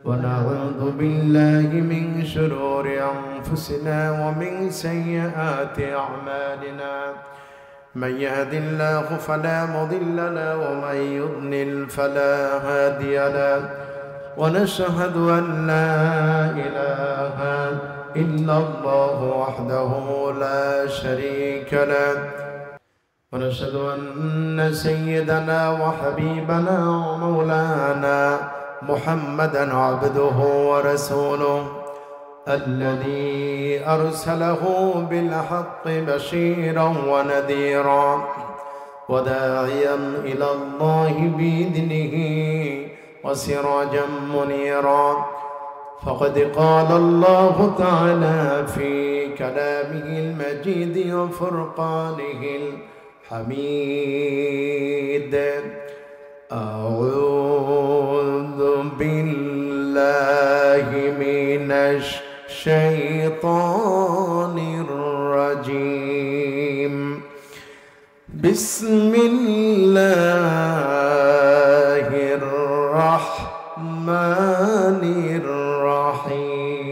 ونعوذ بالله من شرور أنفسنا ومن سيئات أعمالنا من يهد الله فلا مضل له ومن يضلل فلا هادي له ونشهد أن لا إله إلا الله وحده لا شريك له ونشهد أن سيدنا وحبيبنا ومولانا محمدا عبده ورسوله الذي أرسله بالحق بشيرا ونذيرا وداعيا إلى الله بإذنه وسراجا منيرا فقد قال الله تعالى في كلامه المجيد وفرقانه الحميد أعوذ بالله من الشيطان الرجيم بسم الله الرحمن الرحيم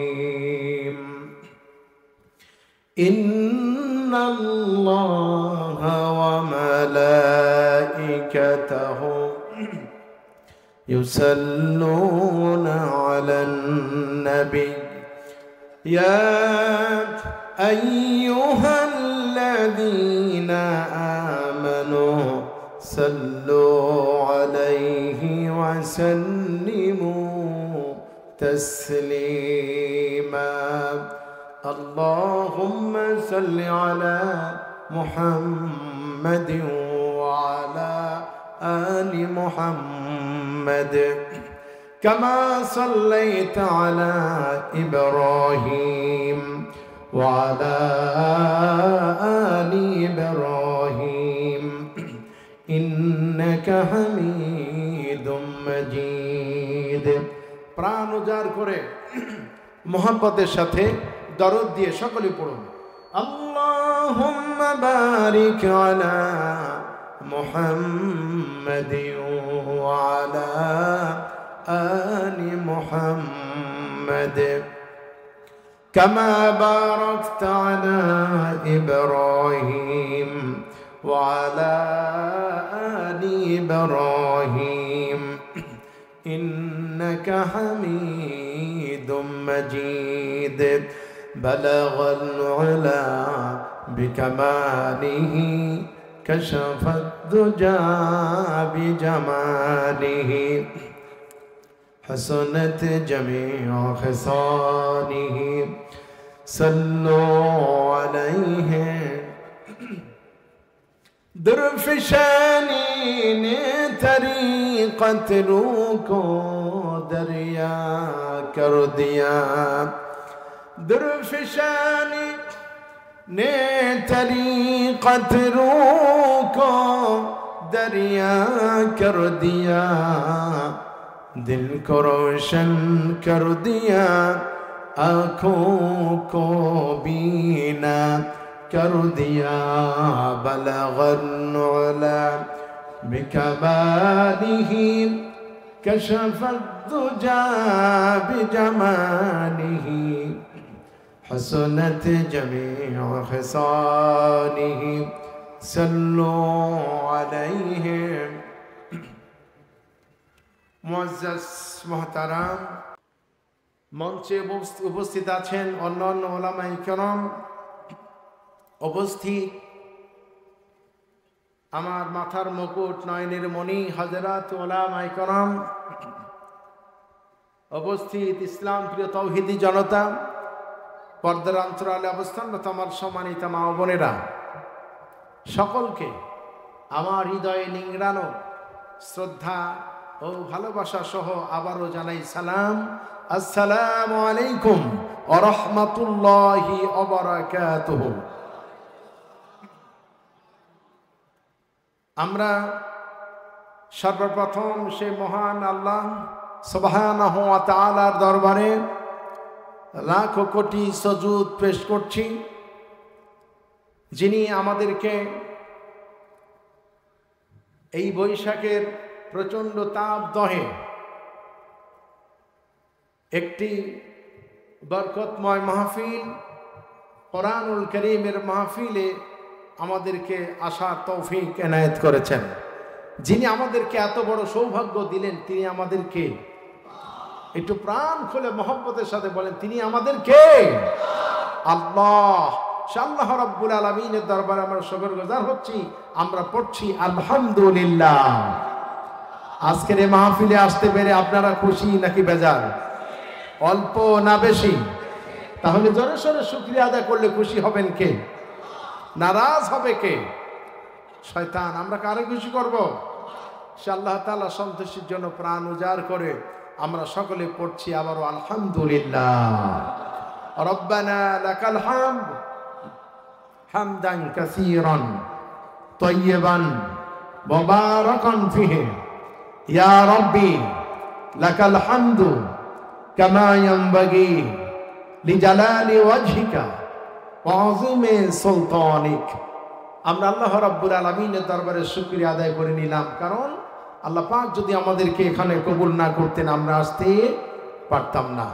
إن الله وملائكته يصلون على النبي يا أيها الذين آمنوا صلوا عليه وسلموا تسليما اللهم صل على محمد وعلى آل محمد كما صليت على إبراهيم وعلى آل إبراهيم إنك حميد مجيد প্রাণ উজাড় করে মোহাম্মতের সাথে দরুদ দিয়ে সকলে পড়ুন আল্লাহুম্মা বারিক আলা محمد وعلى آل محمد كما باركت على إبراهيم وعلى آل إبراهيم إنك حميد مجيد بلغ العلا بكماله كشف الدجى بجماله حسنت جميع خصاله صلوا عليه درفشانی نے طریقت روح کو دریا کر دیا درفشانی نے طریقت روح کو دریا کر دیا دل کو روشن کر دیا آنکھوں کو بینا کر دیا بلغ العلا بکمالہ کشف الدجى بجمالہ حسنت جميع خصاله صلوا عليه মুআজ্জাজ মুহতারাম মঞ্চে উপস্থিত আছেন অন্যান্য উলামায়ে কেরাম উপস্থিত আমার মাথার মুকুট নয়নের মণি হযরত উলামায়ে কেরাম উপস্থিত ইসলাম প্রিয় তাওহীদি জনতা পর্দার অন্তরালে অবস্থানরত আমার সম্মানিত মা ও বোনেরা সকলকে আমার হৃদয়ে নিংড়ানো শ্রদ্ধা ও ভালোবাসা সহ আবারও জানাই সালাম আসসালামু আলাইকুম ওয়া রাহমাতুল্লাহি ওয়া বারাকাতুহু আমরা সর্বপ্রথম সেই মহান আল্লাহ সুবহানাহু ওয়া তাআলার দরবারে লাখো কোটি সুজুদ পেশ করছি যিনি আমাদেরকে এই বৈশাখের প্রচণ্ড তাপদহে একটি বরকতময় মাহফিল, কোরআনুল কারীমের মাহফিলে আমাদেরকে আসার তৌফিক এনায়েত করেছেন। যিনি আমাদেরকে এত বড় সৌভাগ্য দিলেন তিনি আমাদেরকে, একটু প্রাণ খুলে মহব্বতের সাথে বলেন, তিনি আমাদেরকে আল্লাহ। আল্লাহ রাব্বুল আলামিনের দরবারে আমরা শুকরগুজার হচ্ছি, আমরা পড়ছি আলহামদুলিল্লাহ। আজকের এই মাহফিলে আসতে পেরে আপনারা খুশি নাকি বেজার? অল্প না বেশি? তাহলে জোরে সোরে শুকরিয়া আদায় করলে খুশি হবেন কে? নারাজ হবে কে? শয়তান। আমরা কারে খুশি করব? সে আল্লাহ তাআলা সন্তুষ্টির জন্য প্রাণ উজাড় করে আমরা সকলে পড়ছি আবারও আলহামদুলিল্লাহ। রব্বানা লাকাল হামদ হামদান কাসীরান তাইয়িবান মুবারাকান ফিহি ইয়া রাব্বি লাকাল হামদু কামা ইয়ানবাগি লিজালালি ওয়াজহিকা ওয়া আযীমি সুলতানিক। আমরা আল্লাহ রাব্বুল আলামিনের দরবারে শুকরিয়া আদায় করে নিলাম, কারণ আল্লাহ পাক যদি আমাদেরকে এখানে কবুল না করতেন আমরা আসতে পারতাম না।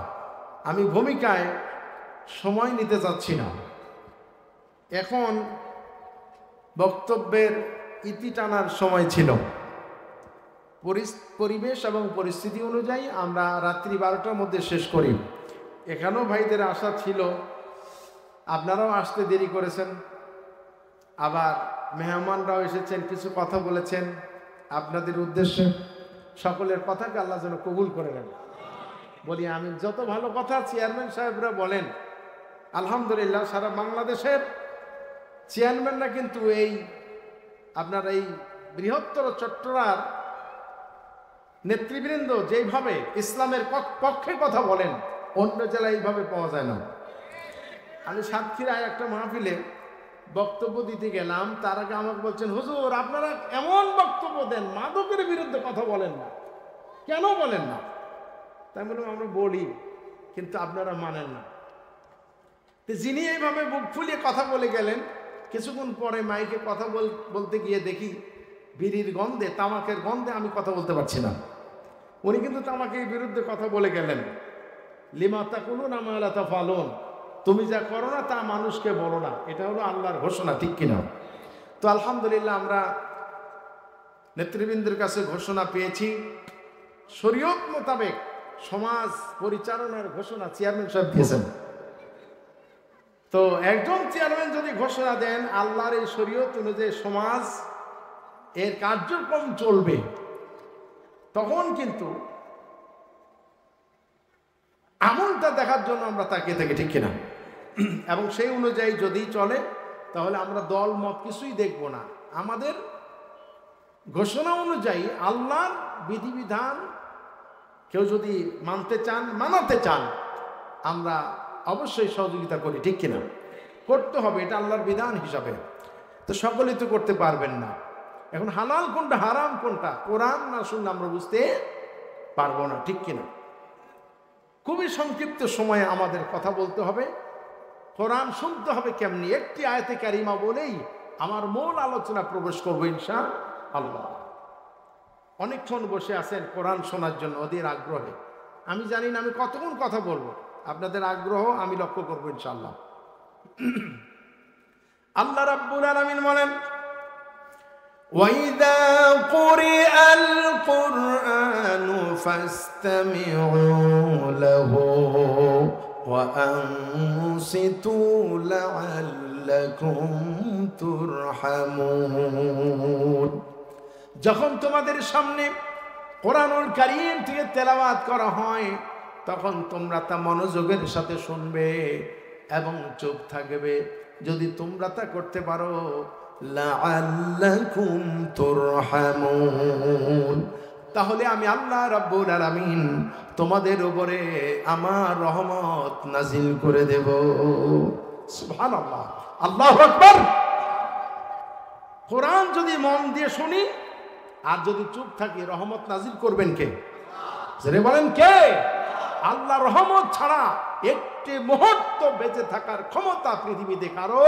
আমি ভূমিকায় সময় নিতে চাচ্ছি না, এখন বক্তব্যের ইতি টানার সময় ছিল। পরিবেশ এবং পরিস্থিতি অনুযায়ী আমরা রাত্রি 12টার মধ্যে শেষ করি। এখানেও ভাইদের আশা ছিল, আপনারাও আসতে দেরি করেছেন, আবার মেহমানরাও এসেছেন, কিছু কথা বলেছেন আপনাদের উদ্দেশ্যে। সকলের কথাকে আল্লাহ যেন কবুল করে নেন। বলি আমি, যত ভালো কথা চেয়ারম্যান সাহেবরা বলেন, আলহামদুলিল্লাহ সারা বাংলাদেশের চেয়ারম্যানরা কিন্তু এই আপনার এই বৃহত্তর চট্টগ্রাম নেতৃবৃন্দ যেইভাবে ইসলামের পক্ষে কথা বলেন অন্য জেলায় এইভাবে পাওয়া যায় না। আমি সাতক্ষীরায় একটা মাহফিলে বক্তব্য দিতে গেলাম, তার আগে আমাকে বলছেন, হুজুর আপনারা এমন বক্তব্য দেন, মাদকের বিরুদ্ধে কথা বলেন না, কেন বলেন না? তাই বললাম আমরা বলি, কিন্তু আপনারা মানেন না। তো যিনি এইভাবে বুক ফুলিয়ে কথা বলে গেলেন, কিছুক্ষণ পরে মাইকে কথা বলতে গিয়ে দেখি বিড়ির গন্ধে, তামাকের গন্ধে আমি কথা বলতে পারছি না। উনি কিন্তু তামাকের বিরুদ্ধে কথা বলে গেলেন, লিমা তাকুলুনা মা লা তাফআলুন, তুমি যা করো না তা মানুষকে বলো না, এটা হলো আল্লাহর ঘোষণা, ঠিক কিনা? তো আলহামদুলিল্লাহ আমরা নেতৃবৃন্দের কাছে ঘোষণা পেয়েছি, শরীয়ত মোতাবেক সমাজ পরিচালনার ঘোষণা চেয়ারম্যান সাহেব দিয়েছেন। তো একজন চেয়ারম্যান যদি ঘোষণা দেন আল্লাহর এই শরীয়ত অনুযায়ী সমাজ এর কার্যক্রম চলবে, তখন কিন্তু আমলটা দেখার জন্য আমরা তাকিয়ে থাকি, ঠিক কিনা? এবং সেই অনুযায়ী যদি চলে তাহলে আমরা দল মত কিছুই দেখব না। আমাদের ঘোষণা অনুযায়ী আল্লাহর বিধিবিধান কেউ যদি মানতে চান, মানাতে চান, আমরা অবশ্যই সহযোগিতা করি, ঠিক কিনা? করতে হবে, এটা আল্লাহর বিধান হিসাবে। তো সকলেই তো করতে পারবেন না। এখন হালাল কোনটা হারাম কোনটা, কোরআন না শুনলে আমরা বুঝতে পারবো না, ঠিক কিনা? খুবই সংক্ষিপ্ত সময়ে আমাদের কথা বলতে হবে, কোরআন শুনতে হবে কেমনি, একটি আয়াতে কারিমা বলেই আমার মূল আলোচনা প্রবেশ করবো ইনশাআল্লাহ। অনেকক্ষণ বসে আছেন কোরআন শোনার জন্য ওদের আগ্রহে। আমি জানি না আমি কতক্ষণ কথা বলবো, আপনাদের আগ্রহ আমি লক্ষ্য করবো ইনশাআল্লাহ। আল্লাহ রাব্বুল আলামিন বলেন, وَإِذَا قُرِئَ الْقُرْآنُ فَاسْتَمِعُوا لَهُ وَأَنصِتُوا لَعَلَّكُمْ تُرْحَمُونَ। যখন তোমাদের সামনে কোরআনুল কারীম থেকে তেলাওয়াত করা হয় তখন তোমরা তা মনোযোগের সাথে শুনবে এবং চুপ থাকবে। যদি তোমরা তা করতে পারো লাআল্লাকুম তুরহামুন, তাহলে আমি আল্লাহ রাব্বুল আলামিন তোমাদের উপরে আমার রহমত নাজিল করে দেব। সুবহানাল্লাহ, আল্লাহু আকবার। কোরআন যদি মন দিয়ে শুনি আর যদি চুপ থাকি, রহমত নাজিল করবেন কে? জোরে বলেন কে? আল্লাহ। রহমত ছাড়া একটি মুহূর্ত বেঁচে থাকার ক্ষমতা পৃথিবীতে কারো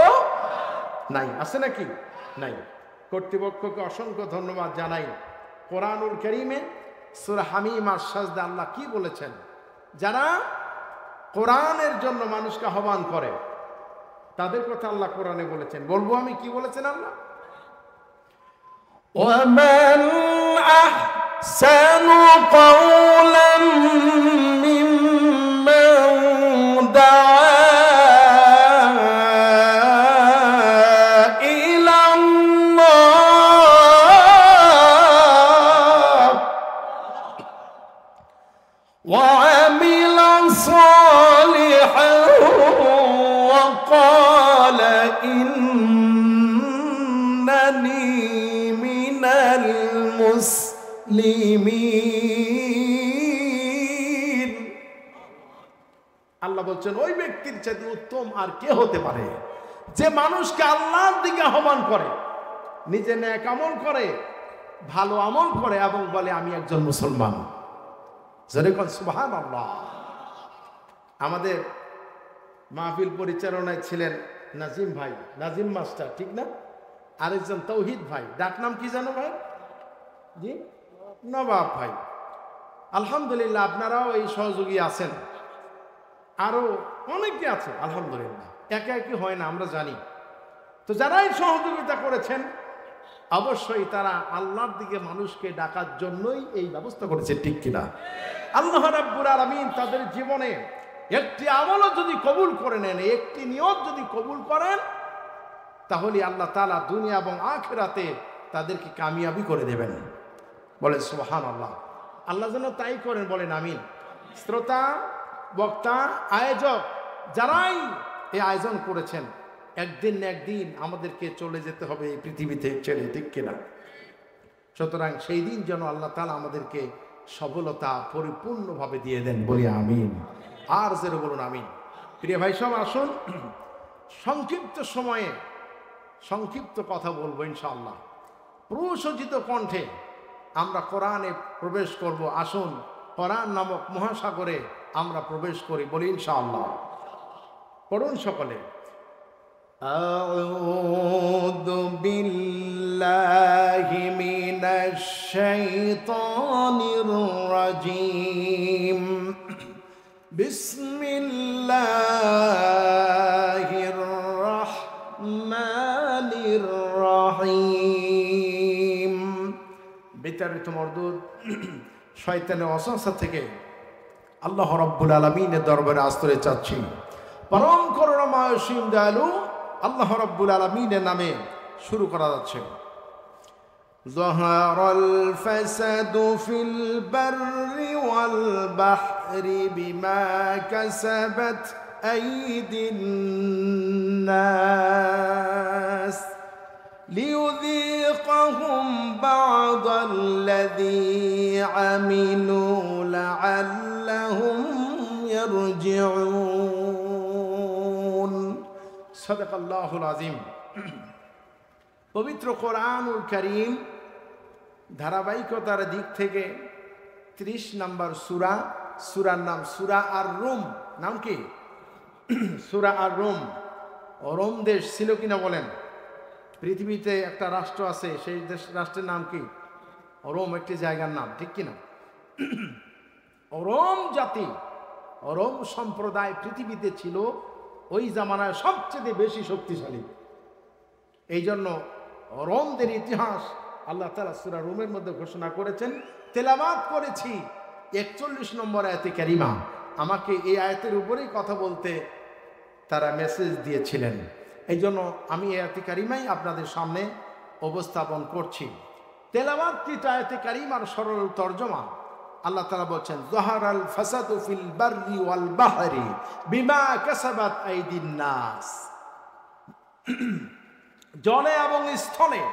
নাই। আছে নাকি? নাই। কর্তৃপক্ষকে অসংখ্য ধন্যবাদ জানাই। কোরআনুল কারীমে সূরা হামিম আর সাজদা আল্লাহ কি বলেছেন? যারা কোরআনের জন্য মানুষকে আহ্বান করে, তাদের কথা আল্লাহ কোরআনে বলেছেন। বলবো আমি কি বলেছেন আল্লাহ? ومن أحسن قولا ممن دعا إلى الله وعمل صالحا وقال إنني من المسلمين। আল্লাহ বলছেন ওই ব্যক্তির চাইতে উত্তম আর কে হতে পারে যে মানুষকে আল্লাহর দিকে আহ্বান করে, নিজে নেক আমল করে, ভালো আমল করে এবং বলে আমি একজন মুসলমান। যেরকম সুবহানাল্লাহ। আমাদের মাহফিল পরিচালনায় ছিলেন নাজিম ভাই, নাজিম মাস্টার, ঠিক না? আরেকজন তৌহিদ ভাই, ডাক নাম কি জানো ভাই? জি, নবাব ভাই। আলহামদুলিল্লাহ, আপনারাও এই সহযোগী আছেন, আরো অনেকে আছে আলহামদুলিল্লাহ। একা একই হয় না, আমরা জানি। তো যারাই সহযোগিতা করেছেন অবশ্যই তারা আল্লাহর দিকে মানুষকে ডাকার জন্যই এই ব্যবস্থা করেছে, ঠিক কিনা? আল্লাহ রাব্বুল আলামিন তাদের জীবনে একটি আমলও যদি কবুল করে নেন, একটি নিয়ত যদি কবুল করেন, তাহলে আল্লাহ তাআলা দুনিয়া এবং আখিরাতে তাদেরকে কামিয়াবি করে দেবেন। বলেন সুবহানাল্লাহ। আল্লাহ যেন তাই করেন, বলেন আমিন। শ্রোতা, বক্তা, আয়োজক যারাই এই আয়োজন করেছেন, একদিন না একদিন আমাদেরকে চলে যেতে হবে এই পৃথিবীতে ছেড়ে, ঠিক কিনা? সুতরাং সেই দিন যেন আল্লাহ তাআলা আমাদেরকে সফলতা পরিপূর্ণভাবে দিয়ে দেন, বলি আমিন। আর যেন বলুন আমিন। প্রিয় ভাই সব, আসুন সংক্ষিপ্ত সময়ে সংক্ষিপ্ত কথা বলবো ইনশাআল্লাহ। প্রসজ্জিত কণ্ঠে আমরা কোরআনে প্রবেশ করব। আসুন কোরআন নামক মহাসাগরে আমরা প্রবেশ করি, বলি ইনশাআল্লাহ। পড়ুন সকলে। আউযু বিল্লাহি মিনাশ শাইতানির রাজীম। বিসমিল্লাহির রাহমানির রাহিম। বিতাড়িত মরদুদ শয়তানের ওয়াসওয়াসা থেকে আল্লাহ রাব্বুল আলামিনের দরবারে আশ্রয় চাচ্ছি। পরম করুণাময় অসীম দয়ালু আল্লাহ রাব্বুল আলামিনের নামে শুরু করা যাচ্ছে। যাহারাল ফাসাদু ফিল বাররি ওয়াল বাহরি বিমা কাসাবাত আইদিন নাস লিয়ুযীকাহুম বা'দাল্লাযী আমিলু লা'আল্লাহুম ইয়ারজিউন। সাদাকাল্লাহুল আযীম। পবিত্র কোরআনুল কারীম ধারাবাহিকতার দিক থেকে 30 নম্বর সূরা, সূরার নাম সূরা আর রুম। নাম কি? সূরা আর রুম। রোম দেশ ছিল কিনা বলেন? পৃথিবীতে একটা রাষ্ট্র আছে, সেই রাষ্ট্রের নাম কি? রোম, একটি জায়গার নাম, ঠিক কিনা? রোম জাতি, রোম সম্প্রদায় পৃথিবীতে ছিল ওই জামানায় সবচেয়ে বেশি শক্তিশালী। এই জন্য রোমদের ইতিহাস আল্লাহ তাআলা সূরা রোমের মধ্যে ঘোষণা করেছেন। তেলাওয়াত করেছি 41 নম্বর আয়াতে কারিমা। আমাকে এই আয়াতের উপরেই কথা বলতে তারা মেসেজ দিয়েছিলেন, এই জন্য আমি এই আয়াতে কারিমাই আপনাদের সামনে উপস্থাপন করছি। তেলাওয়াতকৃত আয়াতে কারিমার সরল তর্জমা আল্লাহ তাআলা বলছেন, যাহারাল ফাসাদু ফিল বাররি ওয়াল বাহরি বিমা কাসাবাত আইদিন নাস। জলে এবং স্থলে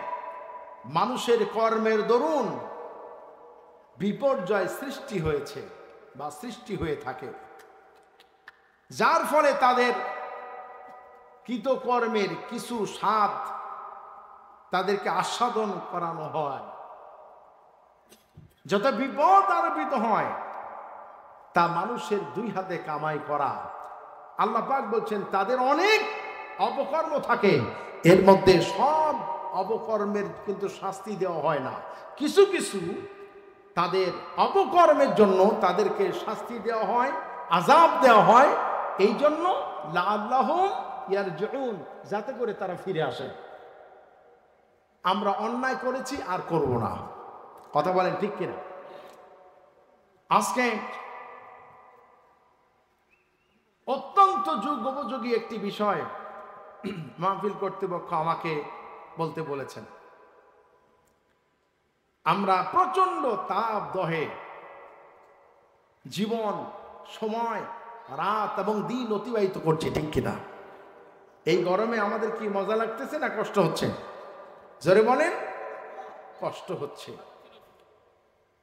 মানুষের কর্মের দরুন বিপর্যয় সৃষ্টি হয়েছে বা সৃষ্টি হয়ে থাকে, যার ফলে তাদের কৃতকর্মের কিছু স্বাদ তাদেরকে আস্বাদন করানো হয়। যত বিপদ আরোপিত হয় তা মানুষের দুই হাতে কামাই করা। আল্লাহ পাক বলছেন তাদের অনেক অপকর্ম থাকে, এর মধ্যে সব অপকর্মের কিন্তু শাস্তি দেওয়া হয় না। কিছু কিছু তাদের অপকর্মের জন্য তাদেরকে শাস্তি দেওয়া হয়, আযাব দেওয়া হয় এই জন্য লাআল্লাহুম ইয়ারজিউন, যাতে করে তারা ফিরে আসে। আমরা অন্যায় করেছি আর করব না, কথা বলেন ঠিক কিনা? আজকে অত্যন্ত যুগোপযোগী একটি বিষয় মাহফিল কর্তৃপক্ষ আমাকে বলতে বলেছেন। আমরা প্রচন্ড তাপ দহে জীবন, সময়, রাত এবং দিন অতিবাহিত করছি, ঠিক কিনা? এই গরমে আমাদের কি মজা লাগতেছে না কষ্ট হচ্ছে? জোরে বলেন, কষ্ট হচ্ছে।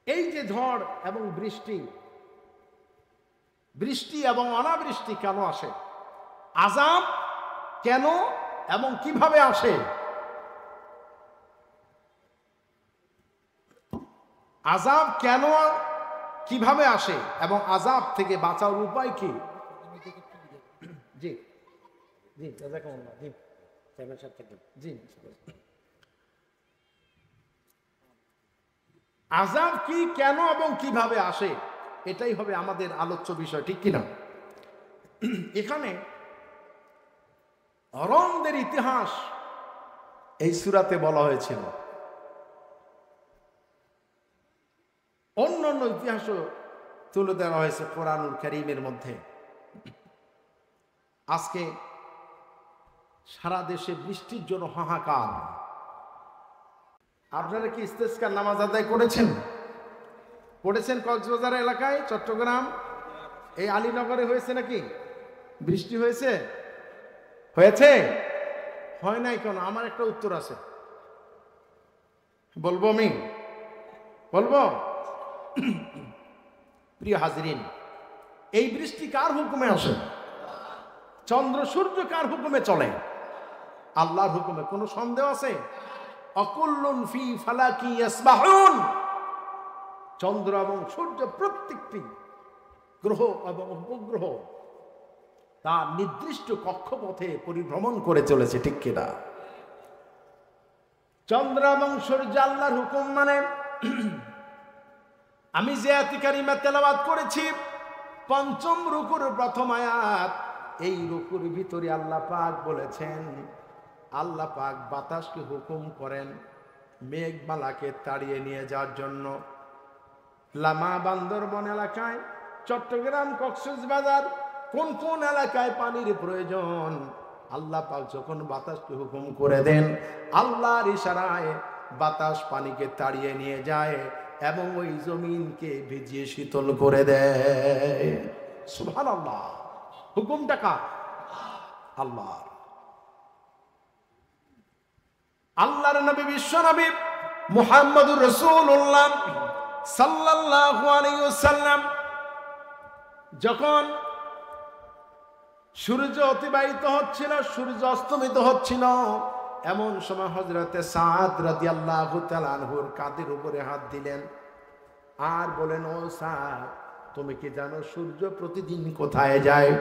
এই যে ঝড় এবং বৃষ্টি, বৃষ্টি এবং অনাবৃষ্টি কেন আসে? আযাব কেন এবং কিভাবে আসে? আযাব কেন, কিভাবে আসে এবং আযাব থেকে বাঁচার উপায় কি? জি জি, জাযাকাল্লাহ। জি জি, আযাব কি, কেন এবং কিভাবে আসে, এটাই হবে আমাদের আলোচ্য বিষয়, ঠিক কিনা? এখানে রমদের ইতিহাস এই সূরাতে বলা হয়েছিল, অন্যান্য ইতিহাসও তুলে দেওয়া হয়েছে কোরআনুল কারীমের মধ্যে। আজকে সারা দেশে বৃষ্টির জন্য হাহাকার। আপনারা কি ইস্তেসকার নামাজ আদায় করেছেন? পড়েছেন? কক্সবাজার এলাকায়, চট্টগ্রাম, এই আলীনগরে হয়েছে নাকি? বৃষ্টি হয়েছে? হয়েছে? হয় নাই কেন? আমার একটা উত্তর আছে, বলবো আমি, বলবো? প্রিয় হাজরিন, এই বৃষ্টি কার হুকুমে আসে? চন্দ্র সূর্য কার হুকুমে চলে? আল্লাহর হুকুমে। কোনো সন্দেহ আছে? অকুল্লুন ফি ফালাকি ইয়াসবাহুন। চন্দ্র এবং সূর্য প্রত্যেকটি গ্রহ এবং উপগ্রহ তার নির্দিষ্ট কক্ষপথে পরিভ্রমণ করে চলেছে, ঠিক কিনা? চন্দ্র এবং সূর্য আল্লাহর হুকুম মানে আমি যে আয়াত কারিমা তেলাওয়াত করেছি, পঞ্চম রুকুর প্রথম আয়াত, এই রুকুর ভিতরে আল্লাহ পাক বলেছেন, আল্লাহ পাক বাতাসকে হুকুম করেন মেঘমালাকে তাড়িয়ে নিয়ে যাওয়ার জন্য। লামা, বান্দরবন এলাকায়, চট্টগ্রাম, কক্সবাজার, কোন কোন এলাকায় পানির প্রয়োজন, আল্লাহ পাক যখন বাতাসকে হুকুম করে দেন, আল্লাহর ইশারায় বাতাস পানিকে তাড়িয়ে নিয়ে যায় এবং ওই জমিনকে ভিজিয়ে শীতল করে দেয়। সুবহানাল্লাহ। হুকুমটা কার? আল্লাহর। আল্লাহর নবী, বিশ্ব নবী মুহাম্মদুর রাসূলুল্লাহ সাল্লাল্লাহু আলাইহি ওয়াসাল্লাম যখন সূর্য অতিবাহিত হচ্ছিল, সূর্য অস্তমিত হচ্ছিল, এমন সময় হযরতে সাদ রাদিয়াল্লাহু তাআলা আনহুর কাঁধের উপরে হাত দিলেন আর বলেন, ও সাদ, তুমি কি জানো সূর্য প্রতিদিন কোথায় যায়?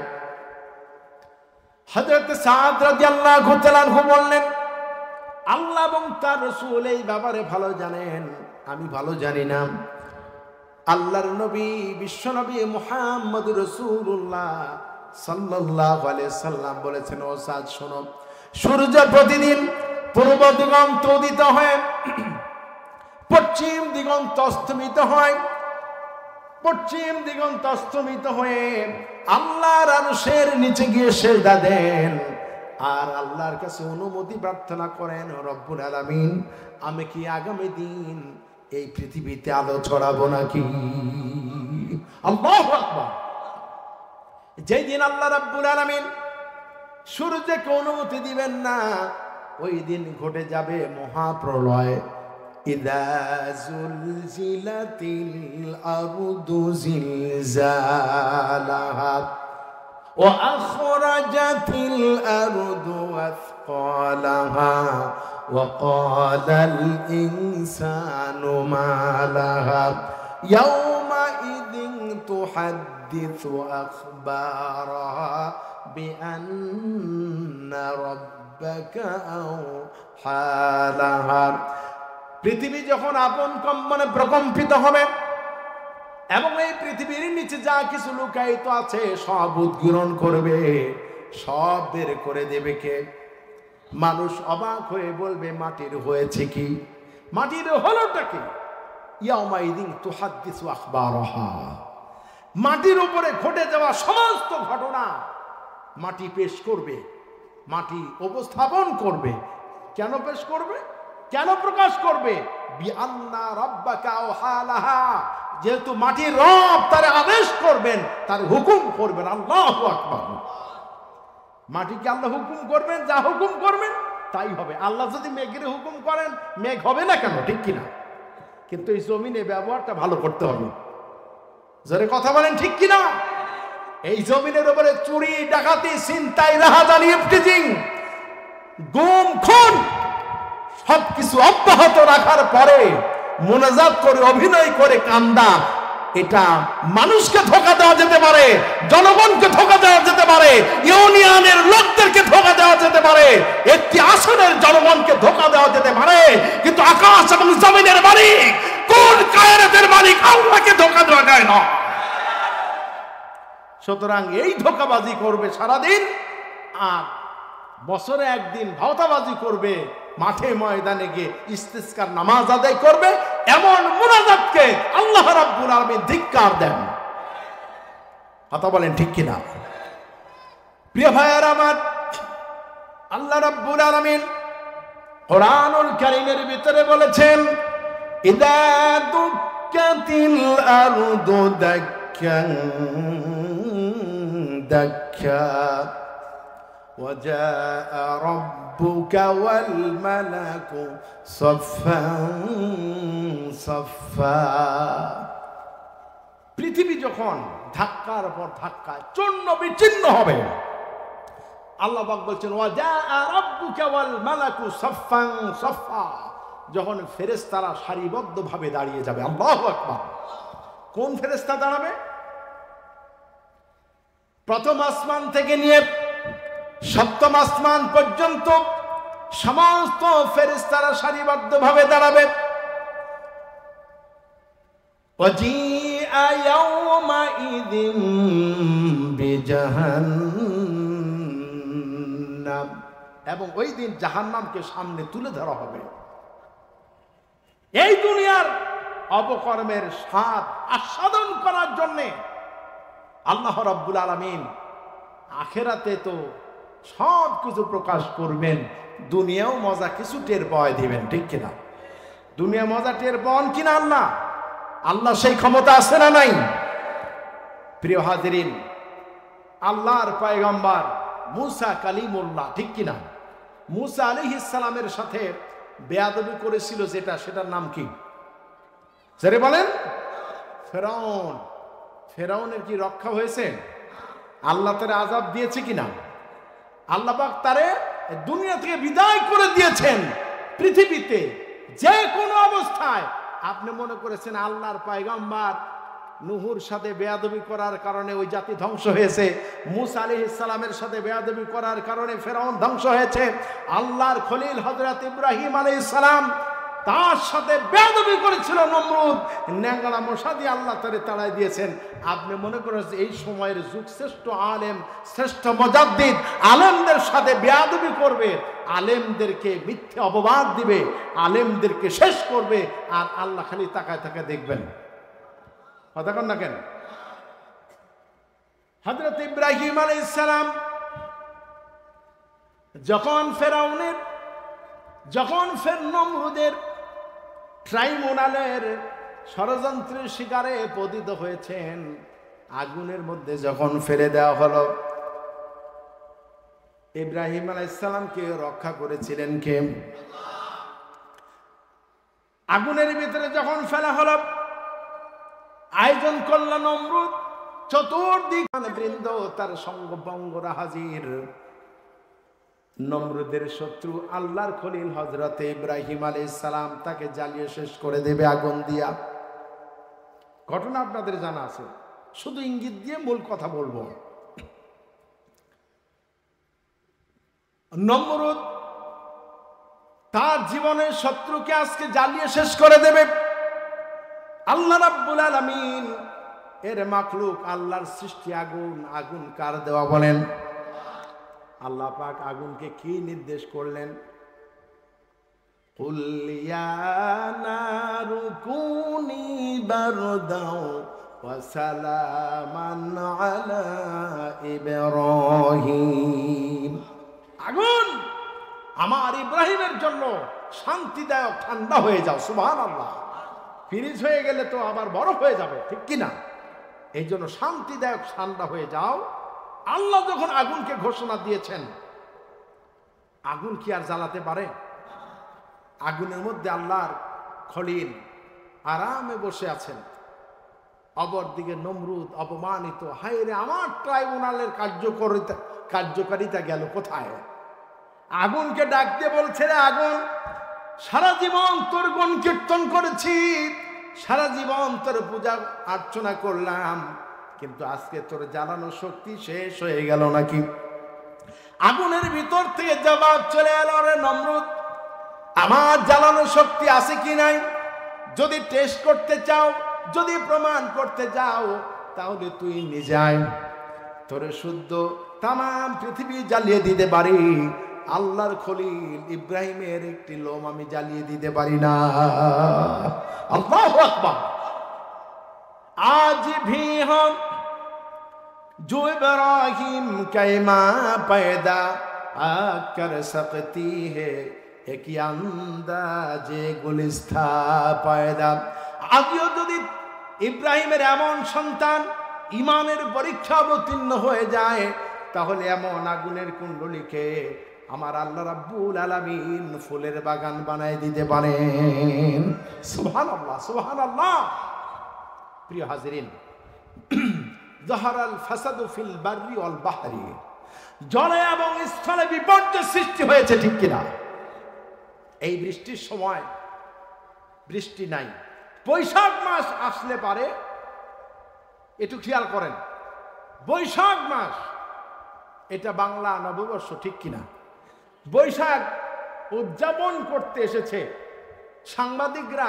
হযরতে সাদ রাদিয়াল্লাহু তাআলা আনহু বললেন, আল্লাহ এবং তার রাসূল এই ব্যাপারে ভালো জানেন, আমি ভালো জানি না। আল্লাহর নবী, বিশ্ব নবী মুহাম্মদুর রাসূলুল্লাহ সাল্লাল্লাহু আলাইহি সাল্লাম বলেছেন, ও সাদ শোনো, সূর্য প্রতিদিন পূর্ব দিগন্ত উদিত হয়, পশ্চিম দিগন্ত অস্তমিত হয়, পশ্চিম দিগন্ত অস্তমিত হয়ে আল্লাহর আরশের নিচে গিয়ে সিজদা দেন আর আল্লাহর কাছে অনুমতি প্রার্থনা করেন, রব্বুল আলামিন, আমি কি আগামী দিন এই পৃথিবীতে আলো ছড়াবো নাকি? আল্লাহু আকবার। যেই দিন আল্লাহ রাব্বুল আলামিন সূর্যকে অনুমতি দিবেন না, ওই দিন ঘটে যাবে মহাপ্রলয়। ইযা যুলজিলাতিল আরদু জিলজালাহা ওয়া আখরাজাতিল আরদু আথকালাহা ওয়া ক্বালাল ইনসানু মা লাহা ইয়াওমা ইযিন তুহাদ্দিসু আখবারাহা বিআন্না রাব্বাকা আওহা লাহা। পৃথিবী যখন আপন কম্পনে প্রকম্পিত হবে এবং এই পৃথিবী পৃথিবীর নিচে যা কিছু লুকায়িত আছে সব উদ্গীরণ করবে, সব বের করে দেবে কে? মানুষ অবাক হয়ে বলবে মাটির হয়েছে কি, মাটির হলোটা কি? ইয়াউমাইদিন তুহাদ্দিসু আখবারাহা, মাটির উপরে ঘটে যাওয়া সমস্ত ঘটনা মাটি পেশ করবে, মাটি উপস্থাপন করবে। কেন পেশ করবে, কেন প্রকাশ করবে? বিআন্না রাব্বাকা আওহালাহা, যেহেতু মাটির রব তার আদেশ করবেন, তার হুকুম করবেন। আল্লাহু আকবার। মাটিকে আল্লাহ হুকুম করবেন, যা হুকুম করবেন তাই হবে। আল্লাহ যদি মেঘের হুকুম করেন মেঘ হবে না কেন? ঠিক কিনা? কিন্তু এই জমিনে ব্যবহারটা ভালো করতে হবে। জোরে কথা বলেন ঠিক কিনা? এই জমিনের উপরে চুরি, ডাকাতি, ছিনতাই, রাহাজানি, ইফটিজিং, গুম, খুন সবকিছু অব্যাহত রাখার পরে মুনাজাত করে, অভিনয় করে কান্দা, এটা মানুষকে ধোঁকা দেওয়া যেতে পারে, জনগণকে ধোঁকা দেওয়া যেতে পারে, ইউনিয়নের লোকদেরকে ধোঁকা দেওয়া যেতে পারে, একটি আসনের জনগণকে ধোঁকা দেওয়া যেতে পারে, কিন্তু আকাশ এবং জমিনের মালিক, কোন কায়নাতের মালিক আল্লাহকে ধোঁকা দেওয়া যায় না। সুতরাং এই ধোঁকাবাজি করবে সারাদিন, আর বছরে একদিন ভাওতাবাজি করবে, মাঠে ময়দানে গিয়ে ইস্তিসকার নামাজ আদায় করবে, এমন মুনাজাতকে আল্লাহ রাব্বুল আলামিন ধিক্কার দেন। কথা বলেন ঠিক কিনা? প্রিয় ভাইয়েরা আমার, আল্লাহ রাব্বুল আলামিন কোরআনুল কারীমের ভিতরে বলেছেন, ইদা দুক্কাতিল আরদু দাক্কান দাক্কা وجاء ربك والملك صفا صفا। পৃথিবী যখন ধাক্কার পর ধাক্কায় চূর্ণ বিচ্ছিন্ন হবে, আল্লাহ পাক বলছেন ওয়াজা রাব্বুকা ওয়াল মালাকু সাফফান সাফফা, যখন ফেরেশতারা সারিবদ্ধভাবে দাঁড়িয়ে যাবে। আল্লাহু আকবার। কোন ফেরেশতা দাঁড়াবে? প্রথম আসমান থেকে নিয়ে সপ্তম আসমান পর্যন্ত সমস্ত ফেরেশতারা সারিবদ্ধভাবে দাঁড়াবে। ওয়াজিআ ইয়াওমাইযিন বিজাহান্নাম, এবং ওই দিন জাহান্নামকে সামনে তুলে ধরা হবে। এই দুনিয়ার অপকর্মের স্বাদ আস্বাদন করার জন্য আল্লাহ রাব্বুল আলামিন আখিরাতে তো সব কিছু প্রকাশ করবেন, দুনিয়াও মজা কিছু টের পাওয়া দিবেন। ঠিক কিনা? দুনিয়া মজা টের পান কিনা আল্লাহ? আল্লাহ সেই ক্ষমতা আছে না নাই? প্রিয় হাজিরিন, আল্লাহর পয়গম্বর মুসা কালিমুল্লাহ, ঠিক কিনা, মুসা আলাইহিস সালামের সাথে বেয়াদবি করেছিল যেটা, সেটার নাম কি? যারা বলেন ফেরাউন। ফেরাউনের কি রক্ষা হয়েছে? আল্লাহ তারে আযাব দিয়েছে কিনা? আল্লাহ পাক তারে দুনিয়া থেকে বিদায় করে দিয়েছেন। পৃথিবীতে যে কোনো অবস্থায় আপনি মনে করেছেন আল্লাহর পয়গম্বর নূহুর সাথে বেয়াদবি করার কারণে ওই জাতি ধ্বংস হয়েছে, মুসা আলাইহিস সালামের সাথে বেয়াদবি করার কারণে ফেরাউন ধ্বংস হয়েছে, আল্লাহর খলিল হযরত ইব্রাহিম আলাইহিস সালাম তার সাথে বেয়াদবি করেছিল নমরুদ, ন্যাংরা মশা দিয়ে আল্লাহ তারে তাড়াই দিয়েছেন। আপনি মনে করেন এই সময়ের যুগ শ্রেষ্ঠ আলেম, শ্রেষ্ঠ মুজাদ্দিদ আলেমদের সাথে বেয়াদবি করবে, আলেমদেরকে মিথ্যে অপবাদ দিবে, আলেমদেরকে শেষ করবে, আর আল্লাহ খালি তাকায় তাকায় দেখবেন। কথা কন না কেন? হযরত ইব্রাহিম আলাইহিস সালাম যখন নমরুদের ট্রাইব্যুনালের ষড়যন্ত্রের শিকারে পতিত হয়েছেন, আগুনের মধ্যে যখন ফেলে দেওয়া হলো, ইব্রাহিম আলাইহিস সালামকে রক্ষা করেছিলেন কে? আগুনের ভিতরে যখন ফেলা হলো, আয়োজন করল নমরুদ, চতুর্দিক বৃন্দ তার সঙ্গবঙ্গরা হাজির। নমরুদের শত্রু আল্লাহর খলিল হযরত ইব্রাহিম আলাইহিস সালাম তাকে জ্বালিয়ে শেষ করে দেবে আগুন দিয়া। ঘটনা আপনাদের জানা আছে, শুধু ইঙ্গিত দিয়ে মূল কথা বলবো। নমরুদ তার জীবনের শত্রুকে আজকে জ্বালিয়ে শেষ করে দেবে। আল্লাহ রাব্বুল আলামিন এর মাখলুক, আল্লাহর সৃষ্টি আগুন। আগুন কার দেওয়া বলেন? আল্লাহ পাক আগুনকে কি নির্দেশ করলেন? কুল ইয়া নারু কুনি বারদাও ওয়া সালামান আলা ইব্রাহিম। আগুন, আমার ইব্রাহিমের জন্য শান্তিদায়ক ঠান্ডা হয়ে যাও। সুবহানাল্লাহ। ফ্রিজ হয়ে গেলে তো আবার বরফ হয়ে যাবে, ঠিক কিনা? এই জন্য শান্তিদায়ক ঠান্ডা হয়ে যাও। আল্লাহ যখন আগুনকে ঘোষণা দিয়েছেন, আগুন কি আর জ্বালাতে পারে? আগুনের মধ্যে আল্লাহর খলিল আরামে বসে আছেন, অপরদিকে নমরুদ অপমানিত। হায় রে, আমার ট্রাইব্যুনালের কার্যকারিতা গেল কোথায়? আগুনকে ডাক দিয়ে বলছে, রে আগুন, সারা জীবন তোর গুণ কীর্তন করেছি, সারা জীবন তোর পূজা অর্চনা করলাম, কিন্তু আজকে তোর জ্বালানো শক্তি শেষ হয়ে গেল নাকি? আগুনের ভিতর থেকে জবাব চলে এলো, রে নমরুদ, আমার জ্বালানো শক্তি আছে কি নাই যদি টেস্ট করতে চাও, যদি প্রমাণ করতে যাও, তাহলে তুই নিজে আয়। তোরে শুদ্ধ তামাম পৃথিবী জ্বালিয়ে দিতে পারি, আল্লাহর খলিল ইব্রাহিমের একটি লোম আমি জ্বালিয়ে দিতে পারি না। আল্লাহু আকবার। আজ ভি हम जो इब्राहिम कैमा पैदा कर सकती है एक अंदाजे गुलिस्ता पैदा। আজও যদি ইব্রাহিমের এমন সন্তান ইমানের পরীক্ষা অবতীর্ণ হয়ে যায়, তাহলে এমন আগুনের কুণ্ডলীকে আমার আল্লাহ রাব্বুল আলামিন ফুলের বাগান বানায় দিতে পারেন। সুবহানাল্লাহ, সুবহানাল্লাহ। প্রিয় হাজিরিন, যাহারাল ফাসাদু ফিল বাররি ওয়াল বাহরি, জলে এবং স্থলে বিপর্যয় সৃষ্টি হয়েছে, ঠিক কিনা? এই বৃষ্টির সময় বৃষ্টি নাই, বৈশাখ মাস আসলে পারে, একটু খেয়াল করেন, বৈশাখ মাস এটা বাংলা নববর্ষ, ঠিক কিনা? বৈশাখ উদযাপন করতে এসেছে। সাংবাদিকরা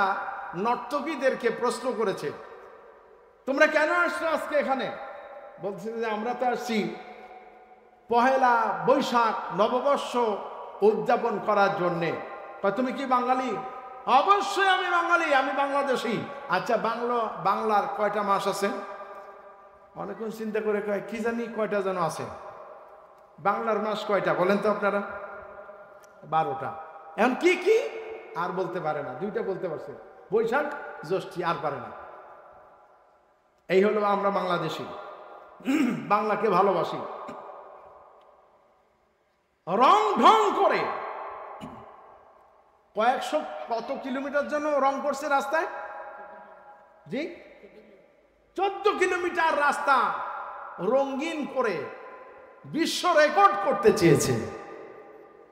নর্তকীদেরকে প্রশ্ন করেছে, তোমরা কেন আসছো আজকে এখানে? বলছে যে আমরা তো আসছি পহেলা বৈশাখ নববর্ষ উদযাপন করার জন্যে। তুমি কি বাঙালি? অবশ্যই আমি বাঙালি, আমি বাংলাদেশি। আচ্ছা, বাংলার কয়টা মাস আছে? অনেকক্ষণ চিন্তা করে কয়, কি জানি কয়টা যেন আছে। বাংলার মাস কয়টা বলেন তো আপনারা? 12টা। এখন কি কি আর বলতে পারে না, 2টা বলতে পারছে, বৈশাখ জ্যৈষ্ঠী, আর পারে না। এই হলো আমরা বাংলাদেশি, বাংলাকে ভালোবাসি। রং ঢং করে কয়েকশো কত কিলোমিটার জন্য রং করছে রাস্তায়? জি, 14 কিলোমিটার রাস্তা রঙিন করে বিশ্ব রেকর্ড করতে চেয়েছে।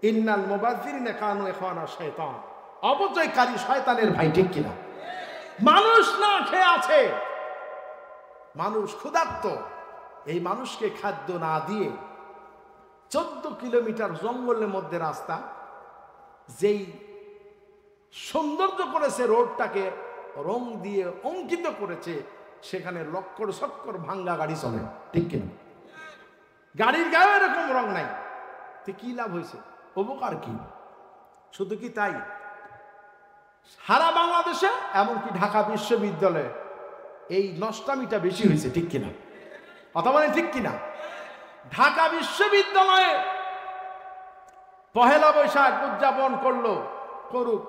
ইন্নাল মুবাযযিরিনা কানু ইখওয়ানা শাইতান, অপচয়কারী শয়তানের ভাই, ঠিক কিনা? মানুষ না খেয়ে আছে, মানুষ ক্ষুধার্ত, এই মানুষকে খাদ্য না দিয়ে 14 কিলোমিটার জঙ্গলের মধ্যে রাস্তা, যেই সৌন্দর্য করেছে, রোডটাকে রং দিয়ে অঙ্কিত করেছে, সেখানে লক্কর চক্কর ভাঙ্গা গাড়ি চলে, ঠিক কিনা? গাড়ির গায়ে এরকম রং নাই, তো কি লাভ হয়েছে? উপকার কি? শুধু কি তাই? সারা বাংলাদেশে এমনকি ঢাকা বিশ্ববিদ্যালয়ে এই নষ্টামিটা বেশি হয়েছে, ঠিক কিনা? কথা বলেন, ঠিক কিনা? ঢাকা বিশ্ববিদ্যালয়ে পহেলা বৈশাখ উদযাপন করুক,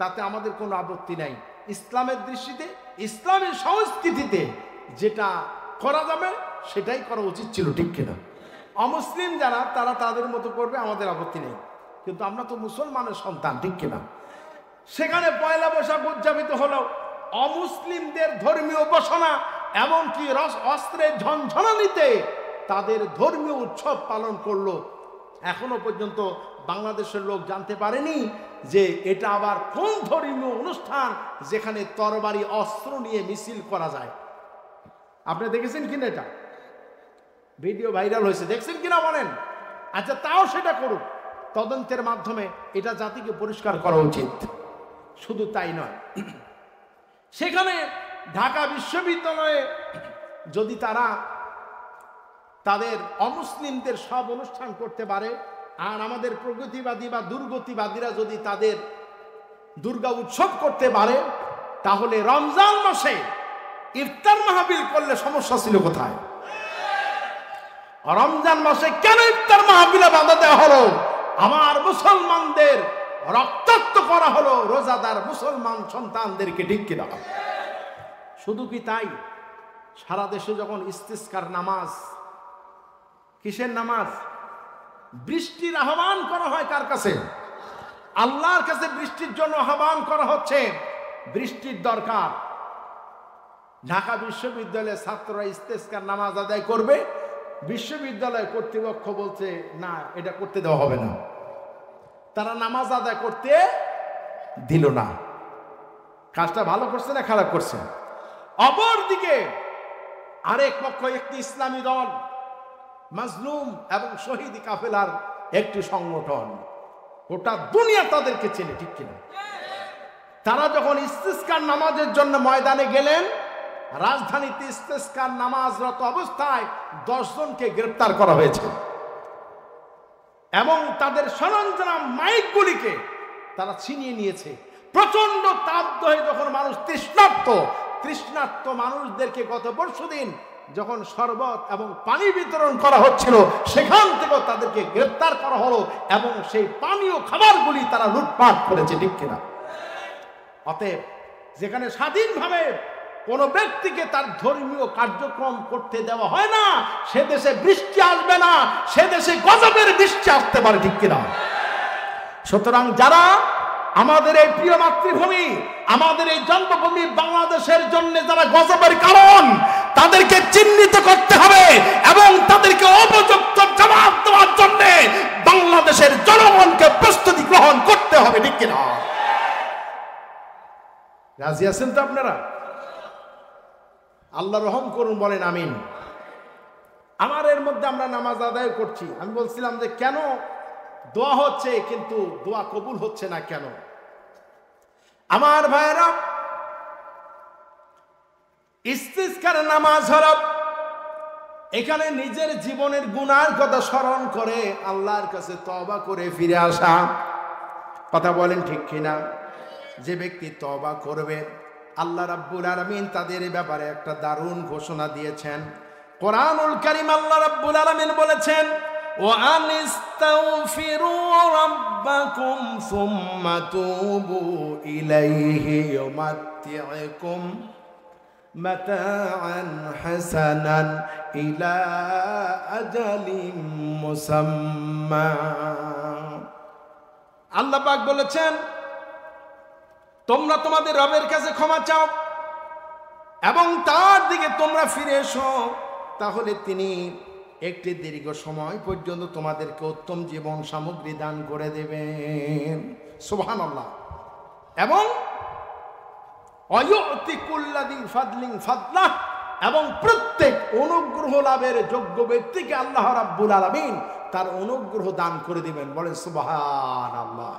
তাতে আমাদের কোনো আপত্তি নাই। ইসলামের দৃষ্টিতে, ইসলামের সংস্কৃতিতে যেটা করা যাবে সেটাই করা উচিত ছিল, ঠিক কিনা? অমুসলিম যারা, তারা তাদের মতো করবে, আমাদের আপত্তি নেই, কিন্তু আমরা তো মুসলমানের সন্তান, ঠিক কিনা? সেখানে পয়লা বৈশাখ উদযাপিত হলো, অমুসলিমদের ধর্মীয় উপাসনা, এমনকি অস্ত্রের ঝনঝনানিতে তাদের ধর্মীয় উৎসব পালন করলো। এখনো পর্যন্ত বাংলাদেশের লোক জানতে পারেনি যে এটা আবার কোন ধর্মীয় অনুষ্ঠান যেখানে তরবারি অস্ত্র নিয়ে মিছিল করা যায়। আপনি দেখেছেন কিনা? এটা ভিডিও ভাইরাল হয়েছে, দেখছেন কিনা বলেন? আচ্ছা, তাও সেটা করুক, তদন্তের মাধ্যমে এটা জাতিকে পরিষ্কার করা উচিত। শুধু তাই নয়, সেখানে ঢাকা বিশ্ববিদ্যালয়ে যদি তারা তাদের অমুসলিমদের সব অনুষ্ঠান করতে পারে, আর আমাদের প্রগতিবাদী বা দুর্গতিবাদীরা যদি তাদের দুর্গা উৎসব করতে পারে, তাহলে রমজান মাসে ইফতার মাহফিল করলে সমস্যা ছিল কোথায়? রমজান মাসে কেন ইফতার মাহফিলে বাধা দেওয়া হলো? আমার মুসলমানদের রক্তাক্ত করা হলো রোজাদার মুসলমান সন্তানদেরকে, ঠিক কিনা? শুধু কি তাই, সারা দেশে যখন ইস্তিসকার নামাজ, কিসের নামাজ? বৃষ্টির আহ্বান করা হয় কার কাছে? আল্লাহর কাছে বৃষ্টির জন্য আহ্বান করা হচ্ছে। বৃষ্টির দরকার। ঢাকা বিশ্ববিদ্যালয়ের ছাত্ররা ইস্তিসকার নামাজ আদায় করবে, বিশ্ববিদ্যালয় কর্তৃপক্ষ বলছে না, এটা করতে দেওয়া হবে না। তারা নামাজ আদায় করতে দিল না। কাজটা ভালো করছে না খারাপ করছে? অপরদিকে আরেক পক্ষ, একটি ইসলামী দল, মাজলুম এবং শহীদ কাফেলার একটি সংগঠন, গোটা দুনিয়া তাদেরকে চেনে, ঠিক কিনা? তারা যখন ইস্তিসকার নামাজের জন্য ময়দানে গেলেন, রাজধানীতে ইস্তিসকার নামাজরত অবস্থায় 10 জনকে গ্রেফতার করা হয়েছে এবং তাদের সরঞ্জাম মাইকগুলিকে তারা ছিনিয়ে নিয়েছে। প্রচন্ড তাপদাহে যখন মানুষ তৃষ্ণার্ত মানুষদেরকে গত পরশুদিন যখন শরবত এবং পানি বিতরণ করা হচ্ছিল, সেখান থেকেও তাদেরকে গ্রেফতার করা হলো এবং সেই পানীয় খাবারগুলি তারা লুটপাট করেছে, ঠিক কিনা? অতএব যেখানে স্বাধীনভাবে কোন ব্যক্তিকে তার ধর্মীয় কার্যক্রম করতে দেওয়া হয় না, সে দেশে বৃষ্টি আসবে না, সে দেশে গজবের বৃষ্টি আসতে পারে, ঠিক কিনা? সুতরাং যারা আমাদের এই প্রিয় মাতৃভূমি, আমাদের এই জন্মভূমি বাংলাদেশের জন্য যারা গজবের কারণ, তাদেরকে চিহ্নিত করতে হবে এবং তাদেরকে উপযুক্ত জবাব দেওয়ার জন্য বাংলাদেশের জনগণকে প্রস্তুতি গ্রহণ করতে হবে, ঠিক কিনা? রাজি আছেন তো আপনারা? আল্লাহ রহম করুন, বলেন আমিন। আমার এর মধ্যে আমরা নামাজ আদায় করছি, আমি বলছিলাম যে কেন দোয়া হচ্ছে কিন্তু দোয়া কবুল হচ্ছে না কেন? আমার ভাইরা, ইস্তিসকার নামাজ হলো এখানে নিজের জীবনের গুনার কথা স্মরণ করে আল্লাহর কাছে তওবা করে ফিরে আসা। কথা বলেন ঠিক কিনা? যে ব্যক্তি তওবা করবে, আল্লাহ রাব্বুল আলামিন তাদের ব্যাপারে একটা দারুণ ঘোষণা দিয়েছেন। কোরআনুল কারীম আল্লাহ রাব্বুল আলামিন বলেছেন, وَأَنِ اسْتَغْفِرُوا رَبَّكُمْ ثُمَّ تُوبُوا إِلَيْهِ يُمَتِّعْكُمْ مَتَاعًا حَسَنًا إِلَى أَجَلٍ مُّسَمًّى। আল্লাহ পাক বলেছেন, তোমরা তোমাদের রবের কাছে ক্ষমা চাও এবং তার দিকে তোমরা ফিরে এসো, তাহলে তিনি একটি দীর্ঘ সময় পর্যন্ত তোমাদেরকে উত্তম জীবন সামগ্রী দান করে দেবেন। সুবহানাল্লাহ। এবং অয়ুতি কুল্লাযী ফাদলিন ফাদলাহ, এবং প্রত্যেক অনুগ্রহ লাভের যোগ্য ব্যক্তিকে আল্লাহ রাব্বুল আলামিন তার অনুগ্রহ দান করে দিবেন। বলেন সুবহানাল্লাহ।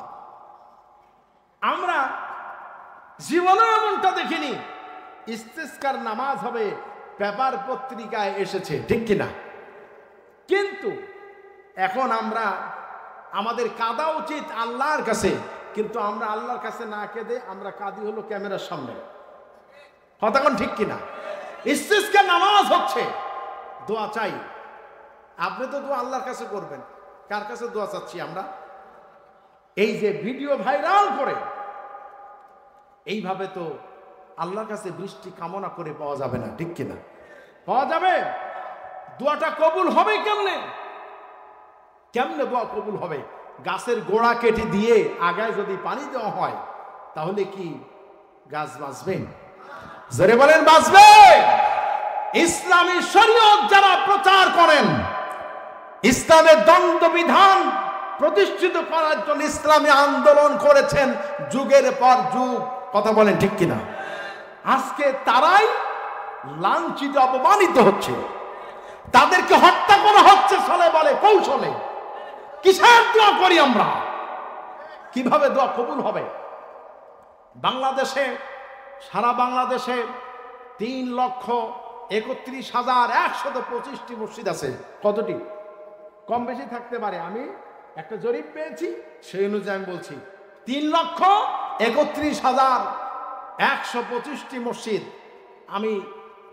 আমরা জীবনে এমনটা দেখিনি। ইস্তিসকার নামাজ হবে, পেপার পত্রিকায় এসেছে, ঠিক কিনা? কিন্তু এখন আমাদের কাঁদা উচিত আল্লাহর কাছে, কিন্তু আমরা আল্লাহর কাছে না কেঁদে আমরা কাঁদি হলো ক্যামেরার সামনে। কতক্ষণ ঠিক কিনা? ইস্তিসকার নামাজ হচ্ছে, দোয়া চাই। আপনি তো দোয়া আল্লাহর কাছে করবেন, কার কাছে দোয়া চাচ্ছি আমরা? এই যে ভিডিও ভাইরাল করে, এইভাবে তো আল্লাহর কাছে বৃষ্টি কামনা করে পাওয়া যাবে না, ঠিক কিনা? পাওয়া যাবে? দোয়াটা কবুল হবে কেমনে? কেমনে দোয়া কবুল হবে? গাছের গোড়া কেটে দিয়ে আগায় যদি পানি দেওয়া হয়, তাহলে কি গাছ বাঁচবে? জোরে বলেন, বাঁচবে? ইসলামী শরীয়ত যারা প্রচার করেন, ইসলামের দ্বন্দ্ব বিধান প্রতিষ্ঠিত করার জন্য ইসলামী আন্দোলন করেছেন যুগের পর যুগ, কথা বলেন ঠিক কিনা? আজকে তারাই লাঞ্ছিত, অপমানিত হচ্ছে, তাদেরকে হত্যা করা হচ্ছে ছলে বলে কৌশলে। কিসের দোয়া করি আমরা? কিভাবে দোয়া কবুল হবে? বাংলাদেশে, সারা বাংলাদেশে 31,125টি মসজিদ আছে। কতটি? কম বেশি থাকতে পারে, আমি একটা জরিপ পেয়েছি সেই অনুযায়ী আমি বলছি 3,31,125টি মসজিদ। আমি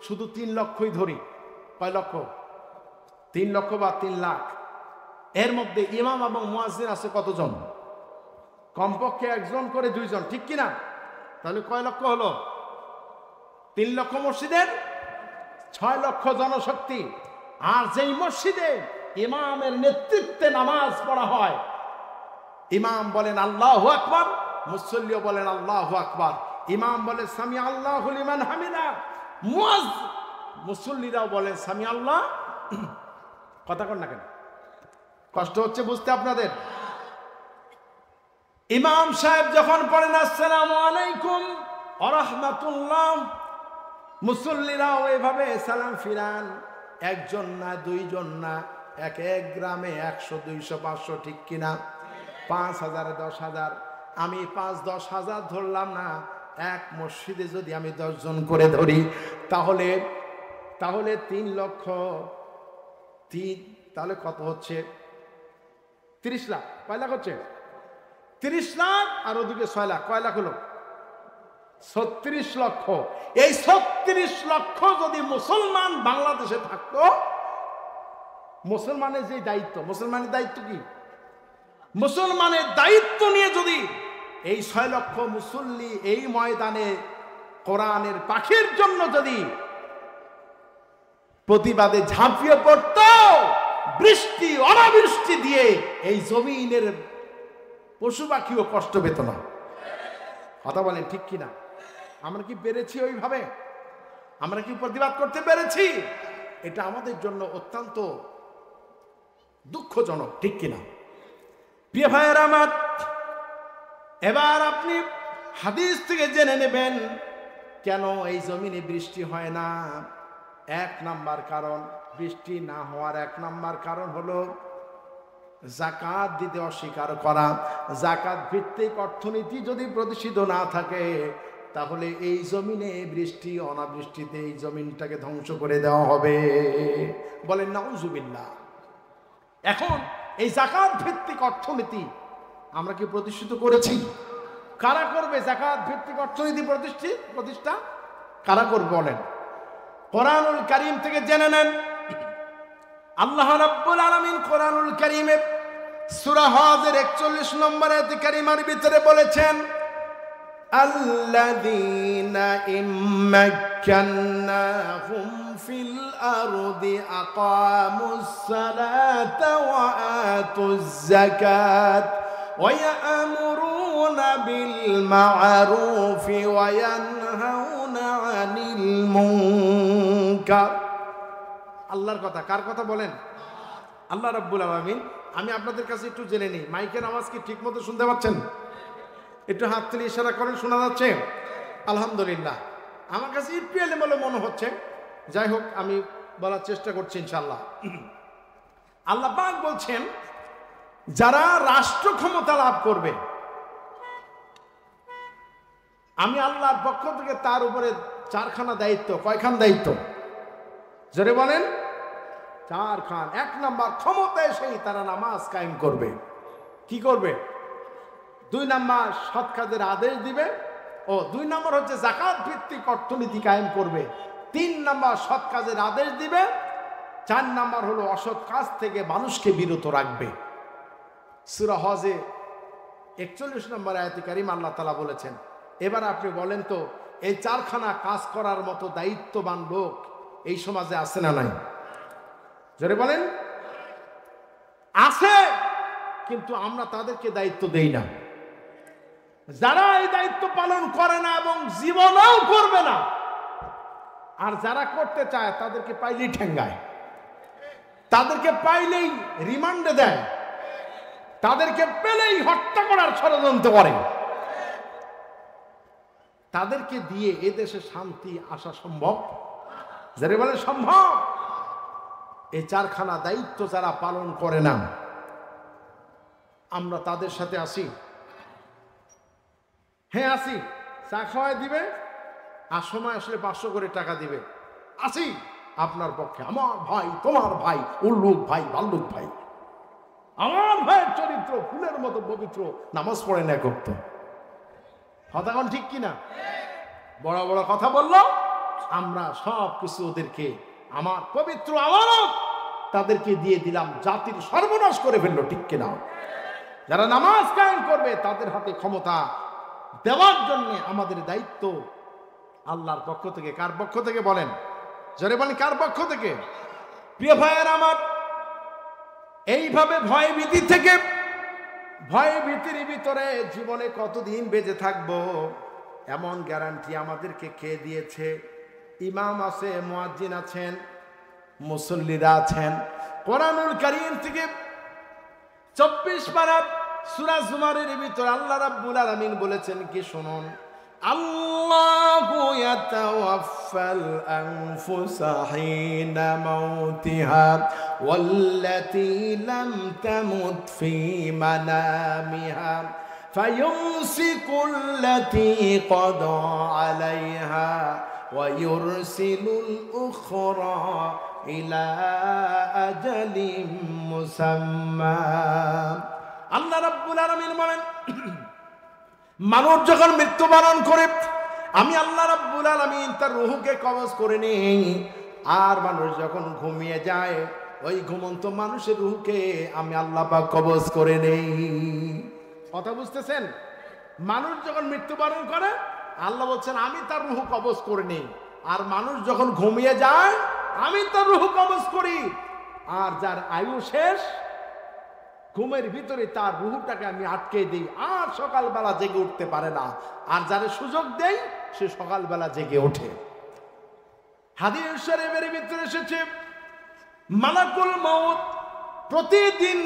শুধু 3 লক্ষই ধরি। কয় লক্ষ? 3 লক্ষ বা 3 লাখ। এর মধ্যে ইমাম এবং মুয়াজ্জিন আছে কতজন? কমপক্ষে একজন করে 2 জন, ঠিক কিনা? তাহলে কয় লক্ষ হলো? 3 লক্ষ মসজিদের 6 লক্ষ জনশক্তি। আর যেই মসজিদে ইমামের নেতৃত্বে নামাজ পড়া হয়, ইমাম বলেন আল্লাহু আকবার, মুসল্লিও বলেন আল্লাহু আকবার। ইমাম বলে সামি আল্লাহু লিমান হামিদা, মুসল্লিরাও বলেন সামি আল্লাহ। কথা কন না কেন? কষ্ট হচ্ছে বুঝতে আপনাদের? ইমাম সাহেব যখন পড়েন আসসালামু আলাইকুম ওয়া রাহমাতুল্লাহ, মুসল্লিরাও এভাবে সালাম ফিরান। একজন না, 2 জন না, এক এক গ্রামে 100, 200, 500, ঠিক কিনা? 5,000, 10,000। আমি 5-10 হাজার ধরলাম না, এক মসজিদে যদি আমি 10 জন করে ধরি, তাহলে 3 লক্ষ, তাহলে কত হচ্ছে? 30 লাখ। কয় লাখ হচ্ছে? 30 লাখ। আর ওদিকে 6 লাখ। কয় লাখ হলো? 36 লক্ষ। এই 36 লক্ষ যদি মুসলমান বাংলাদেশে থাকতো, মুসলমানের যে দায়িত্ব, মুসলমানের দায়িত্ব কি? মুসলমানের দায়িত্ব নিয়ে যদি এই 6 লক্ষ মুসল্লি এই ময়দানে কোরআনের পাখির জন্য যদি প্রতিবাদে ঝাঁপিয়ে পড়ত, বৃষ্টি অনাবৃষ্টি দিয়ে এই জমিনের পশু পাখিও কষ্ট পেত না। কথা বলেন ঠিক কিনা? আমরা কি পেরেছি ওইভাবে? আমরা কি প্রতিবাদ করতে পেরেছি? এটা আমাদের জন্য অত্যন্ত দুঃখজনক, ঠিক কিনা? প্রিয় ভাইয়েরা আমার, এবার আপনি হাদিস থেকে জেনে নেবেন কেন এই জমিনে বৃষ্টি হয় না। 1 নাম্বার কারণ, বৃষ্টি না হওয়ার 1 নাম্বার কারণ হলো যাকাত দিতে অস্বীকার করা। যাকাত ভিত্তিক অর্থনীতি যদি প্রতিষ্ঠিত না থাকে, তাহলে এই জমিনে বৃষ্টি অনাবৃষ্টিতে এই জমিনটাকে ধ্বংস করে দেওয়া হবে। বলেন নাউজুবিল্লাহ। এখন এই যাকাত ভিত্তিক অর্থনীতি আমরা কি প্রতিষ্ঠিত করেছি? কারা করবে যাকাত ভিত্তিক অর্থনীতি প্রতিষ্ঠা? কারা করবে বলেন? কোরআনুল কারীম থেকে জেনে নেন। আল্লাহ রাব্বুল আলামিন কোরআনুল কারীমে সূরা হজের 41 নম্বর আয়াতে কারিমার ভিতরে বলেছেন, আল্লাযীনা ইম্মাক্কান্নাহুম ফিল আরদি আকামুস সালাতা ওয়া আতুজ যাকাত ওয়া ইয়া'মুরুনা বিল মা'রুফি ওয়া ইয়ানহাউনা আনিল মুনকার। আল্লাহর কথা। কার কথা বলেন? আল্লাহ রাব্বুল আলামিন। আমি আপনাদের কাছে একটু জেনে নিই, মাইকের আওয়াজ কি ঠিক মতো শুনতে পাচ্ছেন? একটু হাত তুলে ইশারা করেন, শোনা যাচ্ছে? আলহামদুলিল্লাহ। আমার কাছে একটু এলোমেলো মনে হচ্ছে, যাই হোক আমি বলার চেষ্টা করছি ইনশাআল্লাহ। আল্লাহ পাক বলছেন, যারা রাষ্ট্র ক্ষমতা লাভ করবে, আমি আল্লাহর পক্ষ থেকে তার উপরে 4খানা দায়িত্ব। কয়খান দায়িত্ব? জোরে বলেন। 4 খান। 1 নাম্বার, ক্ষমতায় সেই তারা নামাজ কায়েম করবে। কি করবে? 2 নাম্বার, সৎ কাজের আদেশ দিবে। 2 নাম্বার হচ্ছে যাকাত ভিত্তিক অর্থনীতি কায়েম করবে। 3 নাম্বার, সৎ কাজের আদেশ দিবে। 4 নাম্বার হলো অসৎ কাজ থেকে মানুষকে বিরত রাখবে। সূরা হজে 41 নম্বর আয়াতে কারিমা আল্লাহ তাআলা বলেছেন। এবার আপনি বলেন তো, এই 4খানা কাজ করার মতো দায়িত্ববান লোক এই সমাজে আছে না নাই? জোরে বলেন। আছে, কিন্তু আমরা তাদেরকে দায়িত্ব দেই না। যারা এই দায়িত্ব পালন করে না এবং জীবনেও করবে না, আর যারা করতে চায় তাদেরকে পাইলেই ঠেঙ্গায়, তাদেরকে পাইলেই রিমান্ডে দেয়, তাদেরকে পেলেই হত্যা করার ষড়যন্ত্র করে। তাদেরকে দিয়ে এদেশে শান্তি আসা সম্ভব? যারা বলে সম্ভব। এই 4খানা দায়িত্ব যারা পালন করে না, আমরা তাদের সাথে আসি। হ্যাঁ আসি। চা খাওয়াই দিবে, আর সময় আসলে 500 করে টাকা দিবে। আসি আপনার পক্ষে। আমার ভাই, তোমার ভাই, উল্লুক ভাই, বাল্লুক ভাই, আমার ভাইয়ের চরিত্র ফুলের মতো পবিত্র, নামাজ পড়ে না করত। কথা কোন ঠিক কিনা? বড় বড় কথা বললো, আমরা সব কিছু ওদেরকে আমার পবিত্র আমানত তাদেরকে দিয়ে দিলাম, জাতির সর্বনাশ করে ফেললো, ঠিক কিনা? যারা নামাজ কায়েম করবে তাদের হাতে ক্ষমতা দেওয়ার জন্য আমাদের দায়িত্ব আল্লাহর পক্ষ থেকে। কার পক্ষ থেকে বলেন? জোরে বলেন, কার পক্ষ থেকে? প্রিয় ভাইয়ের আমার, এইভাবে ভয় ভীতি থেকে, ভয় ভীতির ভিতরে জীবনে কতদিন বেঁচে থাকবো এমন গ্যারান্টি আমাদেরকে কে দিয়েছে? ইমাম আছে, মুয়াজ্জিন আছেন, মুসল্লিরা আছেন। কোরআনুল কারীম থেকে 24 পারা সূরা জুমারের ভিতরে আল্লাহ রাব্বুল আলামিন বলেছেন কি শুনুন, আল্লাহু ইয়াতাওয়াফাল আনফুসা হিনা মাউতিহা ওয়াল্লাতী লাম তামুত ফি মানামিহা ফায়ুমসিকুল্লাতী ক্বাদা আলাইহা ওয়া ইউরসিলুল উখরা ইলা আজালিম মুসাম্মা। আল্লাহ রাব্বুল আলামিন বলেন, মানুষ যখন মৃত্যুবরণ করে আমি আল্লাহ রাব্বুল আলামিন তার রূহকে কবজ করে নেই। আর মানুষ যখন ঘুমিয়ে যায় ওই ঘুমন্ত মানুষের রূহকে আমি আল্লাহ পাক কবজ করে নেই। কথা বুঝতেছেন? মানুষ যখন মৃত্যুবরণ করে আল্লাহ বলছেন আমি তার রূহ কবজ করে নেই। আর মানুষ যখন ঘুমিয়ে যায় আমি তার রূহ কবজ করি। আর যার আয়ু শেষ ঘুমের ভিতরে তার রূহটাকে আমি আটকে দিই, আর সকালবেলা জেগে উঠতে পারে না। আর যারে সুযোগ দেই সে সকালবেলা জেগে ওঠে। হাদিস শরীফের ভিতরে এসেছে মালাকুল মউত প্রতিদিন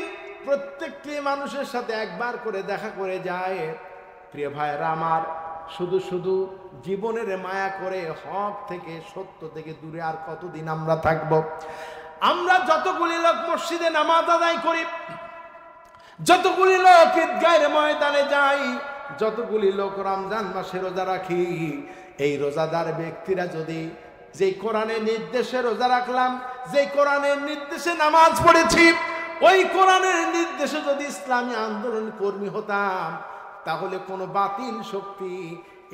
প্রত্যেকটি মানুষের সাথে একবার করে দেখা করে যায়। প্রিয় ভাইরা আমার, শুধু শুধু জীবনের মায়া করে হক থেকে সত্য থেকে দূরে আর কতদিন আমরা থাকব? আমরা যতগুলি লোক মসজিদে নামাজ আদায় করি, যতগুলি লোক ঈদগাহের ময়দানে যাই, যতগুলি লোক রমজান মাসে রোজা রাখি, এই রোজাদার ব্যক্তিরা যদি যে কোরআনের নির্দেশে রোজা রাখলাম, যে কোরআনের নির্দেশে নামাজ পড়েছি, ওই কোরআনের নির্দেশে যদি ইসলামী আন্দোলন কর্মী হতাম, তাহলে কোনো বাতিল শক্তি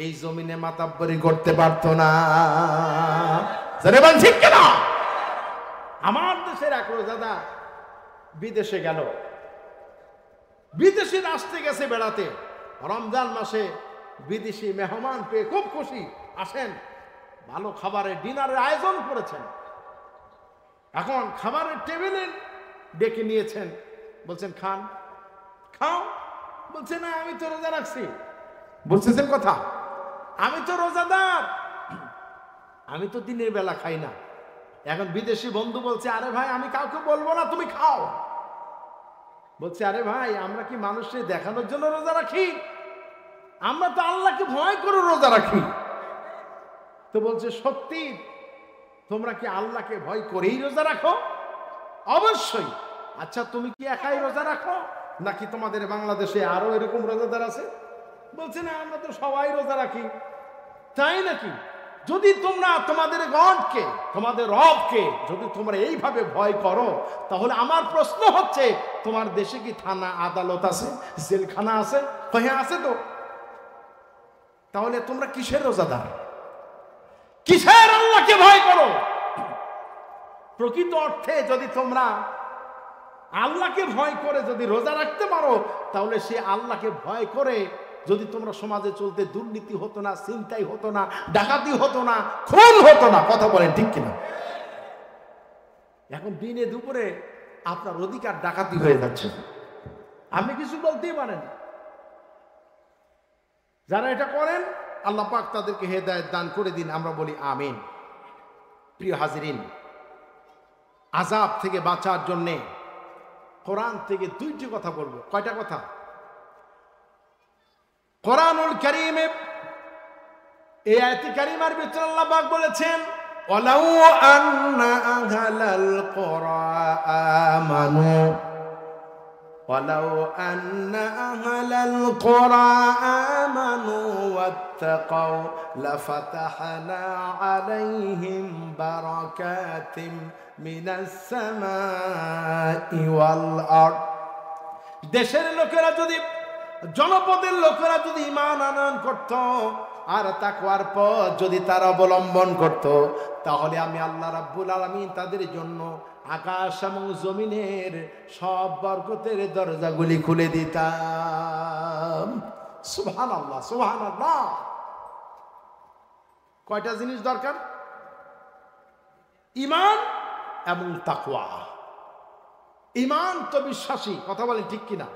এই জমিনে মাতাব্বরি করতে পারতো না। ঠিক কিনা? আমার দেশের এক রোজাদার বিদেশে গেল, বিদেশি রাষ্ট্রে গেছে বেড়াতে। রমজান মাসে বিদেশি মেহমান পেয়ে খুব খুশি, আসেন ভালো খাবারের ডিনারের আয়োজন করেছেন। এখন খাবারের টেবিলে ডেকে নিয়েছেন, বলছেন খান, খাও। বলছে না আমি তো রোজা রাখছি। বলছেন কথা, আমি তো রোজাদার, আমি তো দিনের বেলা খাই না। এখন বিদেশি বন্ধু বলছে আরে ভাই আমি কাউকে বলবো না, তুমি খাও। বলছে আরে ভাই আমরা কি মানুষকে দেখানোর জন্য রোজা রাখি? আমরা তো আল্লাহকে ভয় করে রোজা রাখি। তো বলছে সত্যি তোমরা কি আল্লাহকে ভয় করেই রোজা রাখো? অবশ্যই। আচ্ছা তুমি কি একাই রোজা রাখো নাকি তোমাদের বাংলাদেশে আরো এরকম রোজাদার আছে? বলছে না আমরা তো সবাই রোজা রাখি। তাই নাকি? যদি তোমরা তোমাদের গডকে, তোমাদের রবকে যদি তোমরা এইভাবে ভয় করো, তাহলে আমার প্রশ্ন হচ্ছে তোমার দেশে কি থানা আদালত আছে, জেলখানা আছে? হ্যাঁ আছে তো। তাহলে তোমরা কিসের রোজাদার? কিসের আল্লাহকে ভয় করো? প্রকৃত অর্থে যদি তোমরা আল্লাহকে ভয় করে যদি রোজা রাখতে পারো, তাহলে সে আল্লাহকে ভয় করে যদি তোমরা সমাজে চলতে, দুর্নীতি হতো না, ছিনতাই হতো না, ডাকাতি হতো না, খুন হতো না। কথা বলেন ঠিক কিনা? এখন দিনে দুপুরে আপনার অধিকার ডাকাতি হয়ে যাচ্ছে, আপনি কিছু বলতেই পারেন। যারা এটা করেন আল্লাহ পাক তাদেরকে হেদায়েত দান করে দিন, আমরা বলি আমিন। প্রিয় হাজিরিন, আযাব থেকে বাঁচার জন্যে কোরআন থেকে দুইটি কথা বলবো। কয়টা কথা? কোরআনুল কারীমে এই আয়াতে কারিমার ভিতরে আল্লাহ পাক বলেছেন ওয়ালাউ আন্না আহলাল কুরআ আমানু ওয়ালাউ আন্না আহলাল কুরা আমানু ওয়াত্তাকাউ লাফাতাহনা আলাইহিম বারাকাতিম মিনাস সামাই ওয়াল আরদ। দেশের লোকেরা যদি, জনপদের লোকেরা যদি ঈমান আনয়ন করত আর তাকওয়ার পথ যদি তারা অবলম্বন করত, তাহলে আমি আল্লাহ রাব্বুল আলামিন তাদের জন্য আকাশ এবং জমিনের সব বরকতের দরজাগুলি খুলে দিতাম। সুবহানাল্লাহ, সুবহানাল্লাহ। কয়টা জিনিস দরকার? ঈমান এবং তাকওয়া। ঈমান তো বিশ্বাসী, কথা বলেন ঠিক কিনা?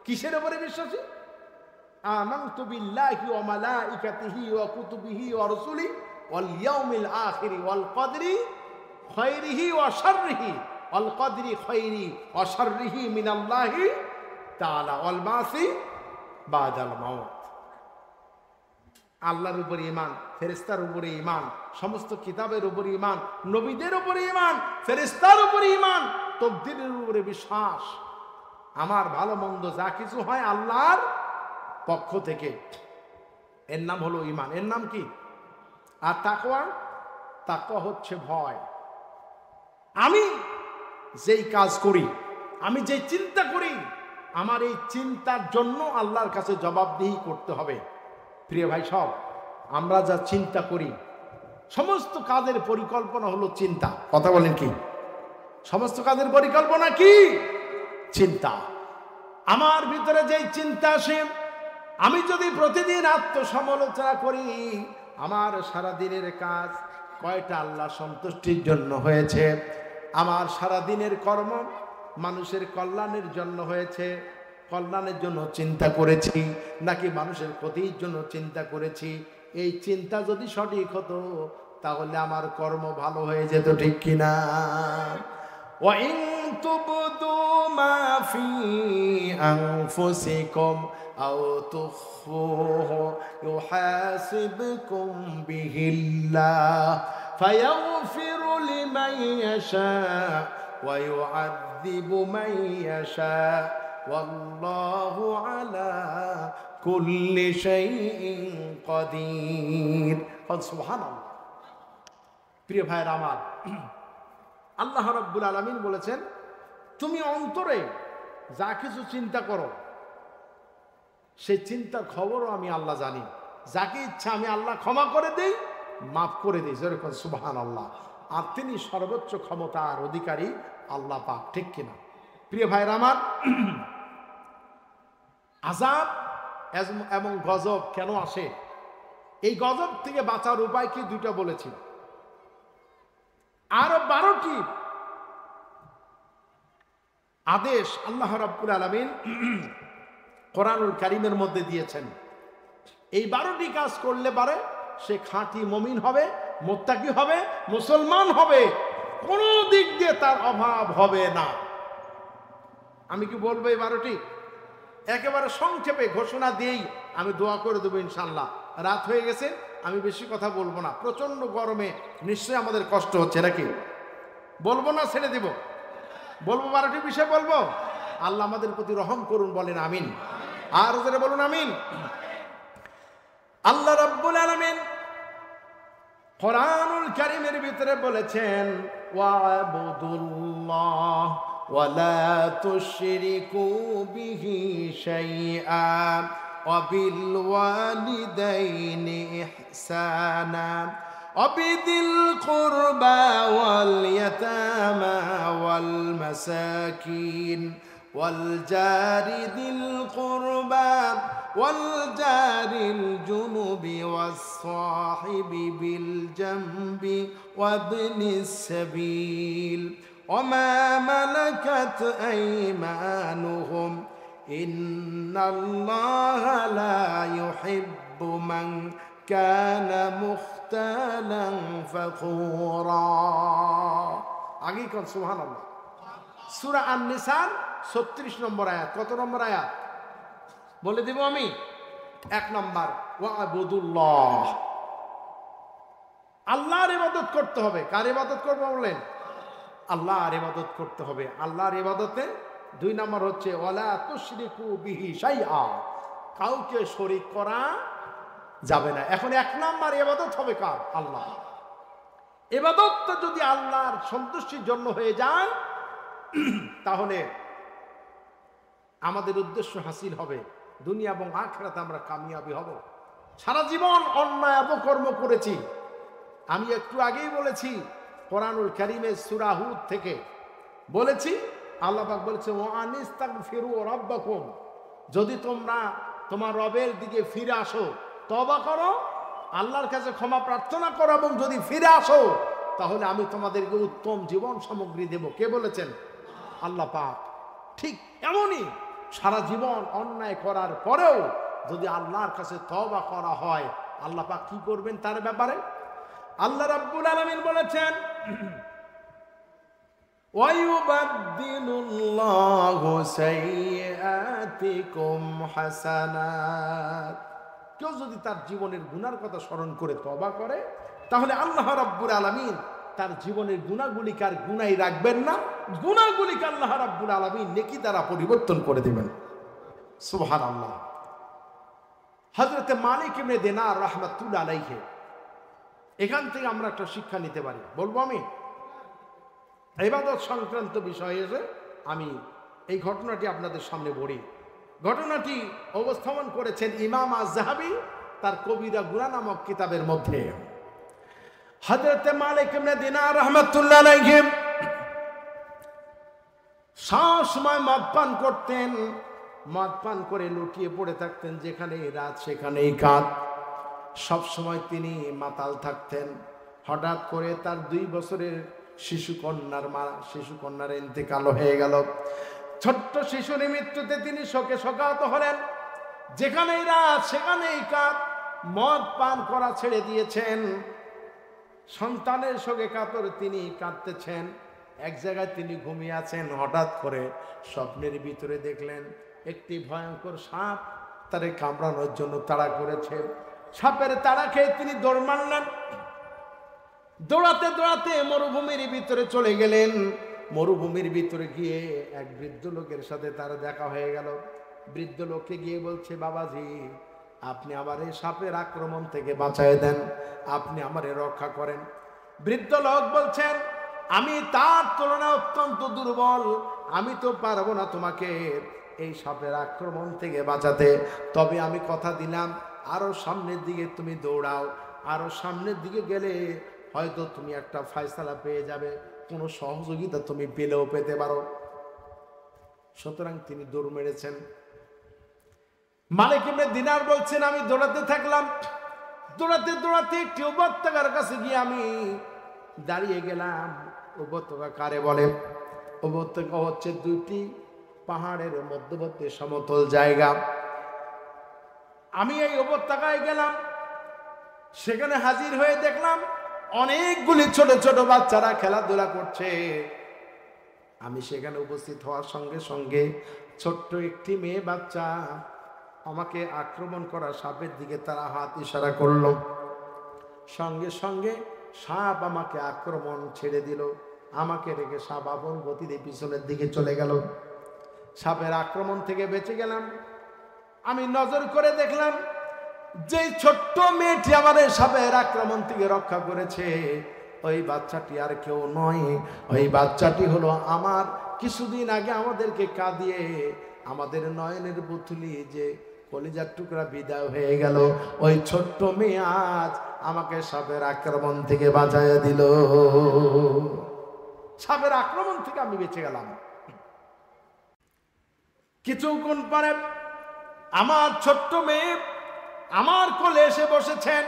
কিসের উপরে বিশ্বাসী? আমানতু বিল্লাহি ওয়া মালাইকাতিহি ওয়া কুতুবিহি ওয়া রাসূলিহি ওয়াল ইয়াউমিল আখির ওয়াল কদরি খায়রিহি ওয়া শাররিহি ওয়াল কদরি খায়রি ওয়া শাররিহি মিনাল্লাহি তাআলা ওয়াল বাসি বাদাল মাউত। আল্লাহর উপরে ঈমান, ফেরেশতার উপরে ঈমান, সমস্ত কিতাবের উপরে ঈমান, নবীদের উপরে ঈমান, ফেরেশতার উপরে ঈমান, তাকদীরের উপরে বিশ্বাস। আমার ভালো মন্দ যা কিছু হয় আল্লাহর পক্ষ থেকে, এর নাম হলো ঈমান। এর নাম কি? আর তাকওয়া, তাকওয়া হচ্ছে ভয়। আমি যেই কাজ করি, আমি যেই চিন্তা করি, আমার এই চিন্তার জন্য আল্লাহর কাছে জবাবদিহি করতে হবে। প্রিয় ভাই সব, আমরা যা চিন্তা করি, সমস্ত কাজের পরিকল্পনা হলো চিন্তা। কথা বলেন কি? সমস্ত কাজের পরিকল্পনা কি? চিন্তা। আমার ভিতরে যেই চিন্তা আসে, আমি যদি প্রতিদিন আত্মসমালোচনা করি, আমার সারা দিনের কাজ কয়টা আল্লাহ সন্তুষ্টির জন্য হয়েছে, আমার সারা দিনের কর্ম মানুষের কল্যাণের জন্য হয়েছে, কল্যাণের জন্য চিন্তা করেছি নাকি মানুষের ক্ষতির জন্য চিন্তা করেছি, এই চিন্তা যদি সঠিক হতো তাহলে আমার কর্ম ভালো হয়ে যেত, ঠিক কিনা? وَإِن تُبْدُوا مَا فِي أَنفُسِكُمْ أَوْ تُخْفُوهُ يُحَاسِبْكُم بِهِ اللَّهُ فَيَغْفِرُ لِمَن يَشَاءُ وَيُعَذِّبُ مَن يَشَاءُ وَاللَّهُ عَلَى كُلِّ شَيْءٍ قَدِيرٌ। সুবহানাল্লাহ। প্রিয় ভাইরা আমার, আল্লাহ রাব্বুল আলামিন বলেছেন, তুমি অন্তরে যা কিছু চিন্তা করো, সেই চিন্তার খবরও আমি আল্লাহ জানি। যাকে ইচ্ছা আমি আল্লাহ ক্ষমা করে দেই, মাফ করে দিই। যেরকম সুবহানাল্লাহ। আর তিনি সর্বোচ্চ ক্ষমতার অধিকারী আল্লাহ পাক, ঠিক কিনা? প্রিয় ভাইরা আমার, আযাব এবং গজব কেন আসে, এই গজব থেকে বাঁচার উপায় কি দুইটা বলেছি। আরো 12টি আদেশ আল্লাহ রাব্বুল আলামিন কোরআনুল কারীমের মধ্যে দিয়েছেন। এই 12টি কাজ করলে পারে সে খাঁটি মুমিন হবে, মুত্তাকি হবে, মুসলমান হবে, কোনো দিক দিয়ে তার অভাব হবে না। আমি কি বলবো এই 12টি? একেবারে সংক্ষেপে ঘোষণা দিয়েই আমি দোয়া করে দেবো ইনশাআল্লাহ। রাত হয়ে গেছে, আমি বেশি কথা বলবো না। প্রচন্ড গরমে নিশ্চয়ই আমাদের কষ্ট হচ্ছে, নাকি? বলবো না ছেড়ে দিব? বলবো, 12টি বিষয় বলবো। আল্লাহ আমাদের প্রতি রহম করুন, বলেন আমিন। আর যারা বলুন আমিন। আল্লাহ রাব্বুল আলামিন কোরআনুল কারীমের ভিতরে বলেছেন, ওয়া'বুদুল্লাহ ওয়া লা তুশরিকু বিহি শাইআ ওয়া বিল ওয়ালিদাইনি ইহসানা ওয়া বিদিল কুরবা ওয়াল ইয়াতামা ওয়াল মাসাকিন ওয়াল জারি দিল কুরবা والجار الجنب والصاحب بالجنب وابن السبيل وما ملكت أيمانهم إن الله لا يحب من كان مختالا فخورا। আগে কোন সুবহানাল্লাহ। সূরা আন-নিসার 36 নম্বর আয়াত। কত নম্বর আয়াত বলে দেব আমি? 1 নম্বর, ওয়া'বুদুল্লাহ। আল্লাহর ইবাদত করতে হবে। কার ইবাদত করব বলেন? আল্লাহর ইবাদত করতে হবে। আল্লাহর ইবাদতে 2 নম্বর হচ্ছে ওয়ালা তুশরিকু বিহি শাইআ, কাউকে শরীক করা যাবে না। এখন 1 নম্বর ইবাদত হবে কার? আল্লাহ। ইবাদতটা যদি আল্লাহর সন্তুষ্টির জন্য হয়ে যায় তাহলে আমাদের উদ্দেশ্য হাসিল হবে, দুনিয়া এবং আখিরাতে আমরা কামিয়াবি হব। সারা জীবন অন্যায় অপকর্ম করেছি। আমি একটু আগেই বলেছি কোরআনুল কারীমের সূরা হুদ থেকে বলেছি, আল্লাহ পাক বলেছে ওয়া আনিস্তাগফিরু রাব্বাকুম, যদি তোমরা তোমার রবের দিকে ফিরে আসো, তওবা করো, আল্লাহর কাছে ক্ষমা প্রার্থনা করো এবং যদি ফিরে আসো তাহলে আমি তোমাদেরকে উত্তম জীবন সামগ্রী দেব। কে বলেছেন? আল্লাহ পাক। ঠিক এমনই সারা জীবন অন্যায় করার পরেও যদি আল্লাহর কাছে তওবা করা হয়, আল্লাহ পাক কি করবেন তার ব্যাপারে? আল্লাহ রাব্বুল আলামিন বলেছেন ওয়ায়ুবাদদিলুল্লাহু সাইয়্যাতিকুম হাসানাত। কেউ যদি তার জীবনের গুনার কথা স্মরণ করে তওবা করে তাহলে আল্লাহ রাব্বুল আলামিন তার জীবনের গুনাহগুলিকে আর গুনাই রাখবেন না, গুনাহগুলিকে আল্লাহ রাব্বুল আলামিন নেকি দ্বারা পরিবর্তন করে দিবেন। সুবহানাল্লাহ। হযরত মালিক ইবনে দিনার রাহমাতুল্লাহ আলাইহি, এখান থেকে আমরা একটা শিক্ষা নিতে পারি। বলবো আমি ইবাদত সংক্রান্ত বিষয়ে এসে আমি এই ঘটনাটি আপনাদের সামনে বলি। ঘটনাটি উপস্থাপন করেছেন ইমাম আয-যাহাবী তার কবিরা গুনাহ নামক কিতাবের মধ্যে। হযরত মালিক ইবনে দিনার রাহমাতুল্লাহ আলাইহি সবসময় মদ পান করতেন, মদ পান করে লুটিয়ে পড়ে থাকতেন, যেখানেই রাত সেখানেই কাত। সবসময় তিনি মাতাল থাকতেন। হঠাৎ করে তার 2 বছরের শিশুকন্যার ইন্তেকাল হয়ে গেল। ছোট্ট শিশুর মৃত্যুতে তিনি শোকে শোকাহত হলেন। যেখানেই রাত সেখানেই কাত, মদ পান করা ছেড়ে দিয়েছেন। সন্তানের শোকে কাতর তিনি কাঁদতেছেন। এক জায়গায় তিনি ঘুমিয়ে আছেন, হঠাৎ করে স্বপ্নের ভিতরে দেখলেন একটি ভয়ঙ্কর সাপ তারে কামড়ানোর জন্য তাড়া করেছে। সাপের তাড়া খেয়ে তিনি দৌড় মারলেন। দৌড়াতে দৌড়াতে মরুভূমির ভিতরে চলে গেলেন। মরুভূমির ভিতরে গিয়ে এক বৃদ্ধ লোকের সাথে তার দেখা হয়ে গেল। বৃদ্ধ লোককে গিয়ে বলছে, বাবাজি আপনি আমার এই সাপের আক্রমণ থেকে বাঁচায় দেন, আপনি আমারে রক্ষা করেন। বৃদ্ধ লোক বলছেন, আমি তার তুলনায় অত্যন্ত দুর্বল, আমি তো পারবো না তোমাকে এই সাপের আক্রমণ থেকে বাঁচাতে। তবে আমি কথা দিলাম, আরো সামনের দিকে তুমি দৌড়াও, আরো সামনের দিকে গেলে হয়তো তুমি একটা ফয়সালা পেয়ে যাবে, কোনো সহযোগিতা তুমি পেলেও পেতে পারো। সুতরাং তিনি দৌড় মেরেছেন। মালিক ইবনে দিনার বলছেন, আমি দৌড়াতে থাকলাম। দৌড়াতে দৌড়াতে একটি উপত্যকার কাছে গিয়ে আমি দাঁড়িয়ে গেলাম। উপত্যকা কারে বলে? উপত্যকা হচ্ছে 2টি পাহাড়ের মধ্যবর্তী সমতল জায়গা। আমি এই উপত্যকায় গেলাম, সেখানে হাজির হয়ে দেখলাম অনেকগুলি ছোট ছোট বাচ্চারা খেলাধুলা করছে। আমি সেখানে উপস্থিত হওয়ার সঙ্গে সঙ্গে ছোট্ট একটি মেয়ে বাচ্চা আমাকে আক্রমণ করা সাপের দিকে তারা হাত ইশারা করলো। সঙ্গে সঙ্গে সাপ আমাকে আক্রমণ ছেড়ে দিল। আমাকে রেখে সাপ আপন গতিতে পিছনের দিকে চলে গেল। সাপের আক্রমণ থেকে বেঁচে গেলাম। আমি নজর করে দেখলাম যে ছোট্ট মেয়েটি আমাদের সাপের আক্রমণ থেকে রক্ষা করেছে, ওই বাচ্চাটি আর কেউ নয়, ওই বাচ্চাটি হলো আমার কিছুদিন আগে আমাদেরকে কাঁদিয়ে আমাদের নয়নের পুতুলি যে কলিজার টুকরা বিদায় হয়ে গেল, ওই ছোট্ট মেয়ে আজ আমাকে সাপের আক্রমণ থেকে বাঁচাইয়া দিল। সাপের আক্রমণ থেকে আমি বেঁচে গেলাম। কিছুক্ষণ পরে আমার ছোট্ট মেয়ে আমার কোলে এসে বসেছেন,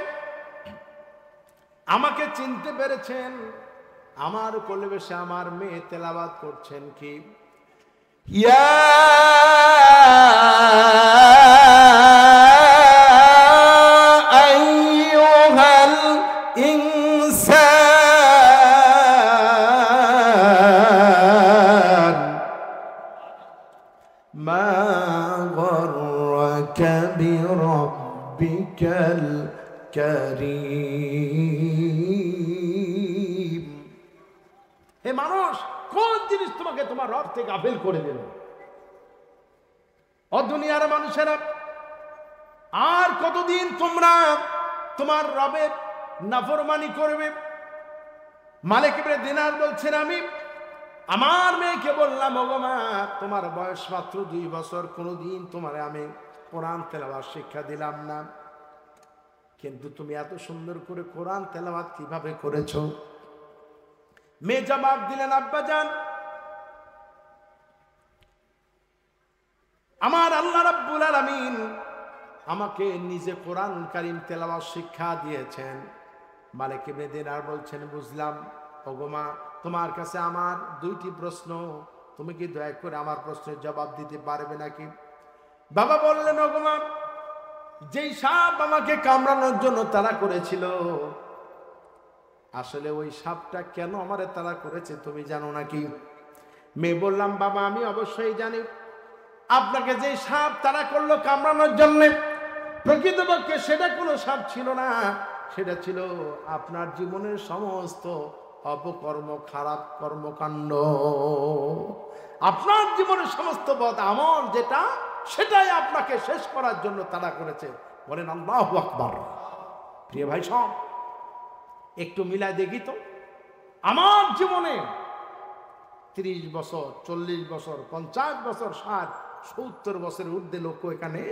আমাকে চিনতে পেরেছেন। আমার কোলে বসে আমার মেয়ে তেলাওয়াত করছেন কি, ইয়া আইয়ুহাল ইনসান মা গররাকা বিরাব্বিকাল কারীম। হে মানুষ, কোন জিনিস তোমাকে তোমার রব থেকে গাফিল করে দিল? ও দুনিয়ার মানুষেরা, আর কতদিন তোমরা তোমার রবের নাফরমানি করবে? মালিক ইবনে দিনার বলছেন, আমি আমার মেয়েকে বললাম, ওগো মা, তোমার বয়স মাত্র 2 বছর, কোনোদিন তোমারে আমি কোরআন তেলাওয়াত শিক্ষা দিলাম না, কিন্তু তুমি এত সুন্দর করে কোরআন তেলাওয়াত কিভাবে করেছো? মেয়ে জবাব দিলেন, আব্বাজান, আমার আল্লাহ রাব্বুল আলামিন আমাকে নিজে কোরআন কারীম তেলাওয়াত শিক্ষা দিয়েছেন। মালিক ইবনে দিনার বলছেন, বুঝলাম। ওগো মা, তোমার কাছে আমার 2টি প্রশ্ন, তুমি কি দয়া করে আমার প্রশ্নের জবাব দিতে পারবে নাকি? বাবা বললেন, ওগো মা, যেই সাপ আমাকে কামড়ানোর জন্য তাড়া করেছিল, আসলে ওই সাপটা কেন আমারে তাড়া করেছে তুমি জানো নাকি? মেয়ে বললাম, বাবা, আমি অবশ্যই জানি। আপনাকে যে সাপ তাড়া করলো কামড়ানোর জন্য, প্রকৃতপক্ষে সেটা কোনো সাপ ছিল না, সেটা ছিল আপনার জীবনের সমস্ত অপকর্ম, খারাপ কর্মকাণ্ড, আপনার জীবনের সমস্ত বদ আমল যেটা, সেটাই আপনাকে শেষ করার জন্য তাড়া করেছে। বলেন আল্লাহু আকবার। প্রিয় ভাই সব, একটু মিলাই দেখি তো, আমার জীবনে 30 বছর, 40 বছর, 50 বছর, 60, 70 বছরের ঊর্ধ্বে লোক এখানে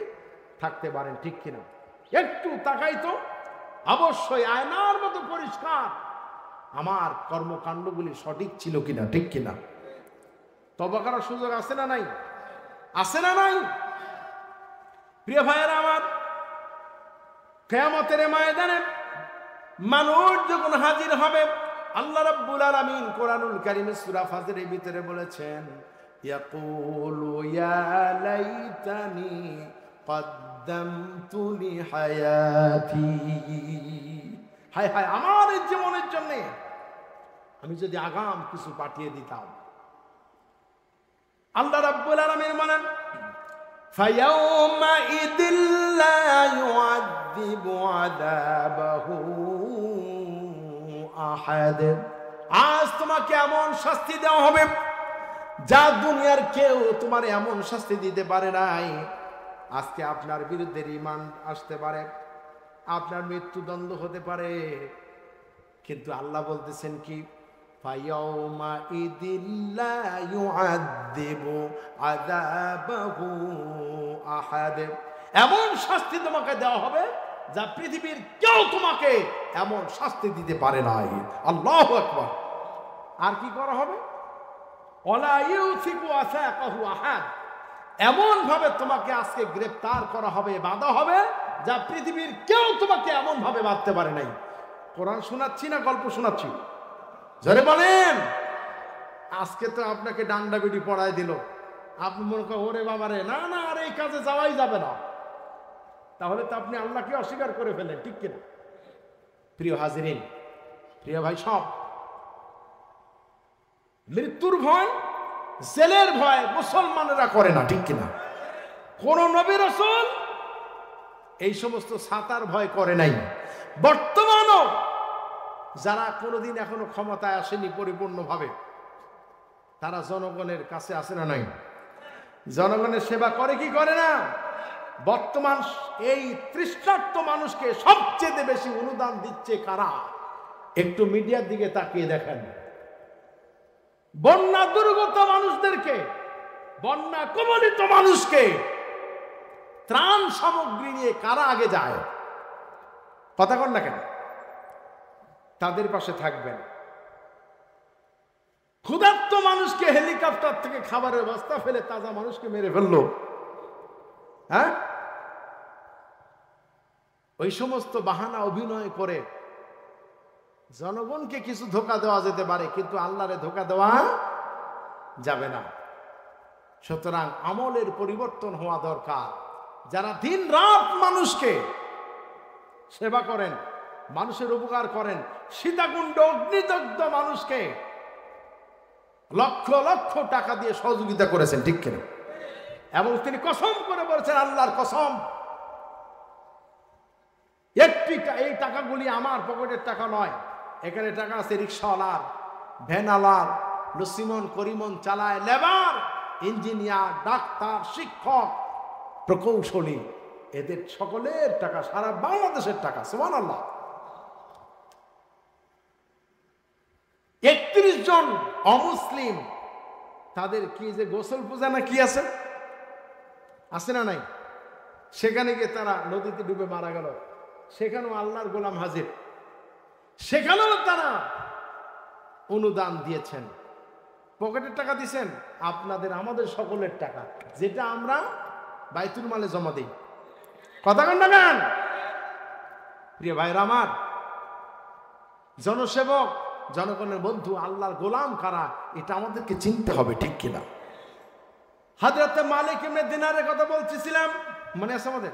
থাকতে পারেন, ঠিক কিনা? একটু তাকাই তো, অবশ্যই আয়নার মতো পরিষ্কার আমার কর্মকাণ্ডগুলি সঠিক ছিল কিনা, ঠিক কিনা? তওবা করার সুযোগ আছে না নাই? আছে না নাই? প্রিয় ভাইয়েরা আমার, কিয়ামতের ময়দানে মানুষ যখন হাজির হবে, আল্লাহ রাব্বুল আলামিন কোরআনুল কারীমে সূরা ফাজরের ভিতরে বলেছেন, ইয়াকুলু ইয়া লাইতানি কদ্দামতু লি হায়াতি। হায় হায়, আমার এই জীবনের জন্য আমি যদি আগাম কিছু পাঠিয়ে দিতাম। আল্লাহ রাব্বুল আলামিন বলেন, ফায়াউমা ইদিল্লা ইউআযযিবু আযাবাহু আহাদ। আজ তোমাকে এমন শাস্তি দেওয়া হবে যা দুনিয়ার কেউ তোমার এমন শাস্তি দিতে পারে নাই। আজকে আপনার বিরুদ্ধে রিমান্ড আসতে পারে, আপনার মৃত্যুদণ্ড হতে পারে, কিন্তু আল্লাহ বলতেছেন কি, ফায়াউমা ইদিল্লা ইউআযযিবু আযাবাহু আহাদ। এমন শাস্তি তোমাকে দেওয়া হবে যা পৃথিবীর কেউ তোমাকে এমন শাস্তি দিতে পারে নাই। আল্লাহু আকবার। আর কি করা হবে? ওয়ালা ইউসিকু আসাকাহু আহাদ। এমন ভাবে তোমাকে আজকে গ্রেফতার করা হবে, বাঁধা হবে, যা পৃথিবীর কেউ তোমাকে এমন ভাবে বাঁধতে পারে নাই। কোরআন শোনাচ্ছি না গল্প শোনাচ্ছি? জোরে বলেন। আজকে তো আপনাকে ডান্ডা বিডি পড়ায় দিল, আপনি মনে করেন ওরে বাবারে, না না, আর এই কাজে যাওয়াই যাবে না, তাহলে তো আপনি আল্লাহকে অস্বীকার করে ফেলেন, ঠিক কিনা? প্রিয় হাজিরিন, প্রিয় ভাই সব, মৃত্যুর ভয়, জেলের ভয় মুসলমানেরা করে না, ঠিক কিনা? কোন নবী রাসূল এই সমস্ত ছাতার ভয় করে নাই। বর্তমানও যারা কোনোদিন এখনো ক্ষমতায় আসেনি পরিপূর্ণভাবে, তারা জনগণের কাছে আসে না নাই? জনগণের সেবা করে কি করে না? বর্তমান এই তৃষ্ণার্ত মানুষকে সবচেয়ে বেশি অনুদান দিচ্ছে কারা? একটু মিডিয়ার দিকে তাকিয়ে দেখেন। বন্যা দুর্গত মানুষদেরকে, বন্যা কবলিত মানুষকে ত্রাণ সামগ্রী নিয়ে কারা আগে যায়? কথা কন না কেন? তাদের পাশে থাকবেন। ক্ষুধার্ত মানুষকে হেলিকপ্টার থেকে খাবারের বস্তা ফেলে তাজা মানুষকে মেরে ফেললো, হ্যাঁ? ওই সমস্ত বাহানা অভিনয় করে জনগণকে কিছু ধোঁকা দেওয়া যেতে পারে, কিন্তু আল্লাহরে ধোঁকা দেওয়া যাবে না। সুতরাং আমলের পরিবর্তন হওয়া দরকার। যারা দিন রাত মানুষকে সেবা করেন, মানুষের উপকার করেন, সীতাকুণ্ড অগ্নিদগ্ধ মানুষকে লক্ষ লক্ষ টাকা দিয়ে সহযোগিতা করেছেন, ঠিক কিনা? এবং তিনি কসম করে বলছেন, আল্লাহর কসম, এই টাকাগুলি আমার পকেটের টাকা নয়, এখানে টাকা আছে রিক্সাওয়ালার, ভ্যানওয়ালার, লসিমন করিমন চালায়, লেবার, ইঞ্জিনিয়ার, ডাক্তার, শিক্ষক, প্রকৌশলী, এদের সকলের টাকা, সারা বাংলাদেশের টাকা। সুবহানাল্লাহ। 31 জন অমুসলিম, তাদের কি যে গোসল পূজা না কি আছে না নাই, সেখানে গিয়ে তারা নদীতে ডুবে মারা গেল। সেখানেও আল্লাহর গোলাম হাজির, সেখানেও তারা অনুদান দিয়েছেন, পকেটের টাকা দিয়েছেন, আপনাদের আমাদের সকলের টাকা, যেটা আমরা বাইতুল মালে জমা দিই। কথা কন না গান? প্রিয় ভাইরা আমার, জনসেবক, জনগণের বন্ধু, আল্লাহর গোলাম কারা, এটা আমাদেরকে চিনতে হবে, ঠিক কিনা? হযরত মালিক ইবনে দিনারের কথা বলছিলাম, মনে আছে আমাদের?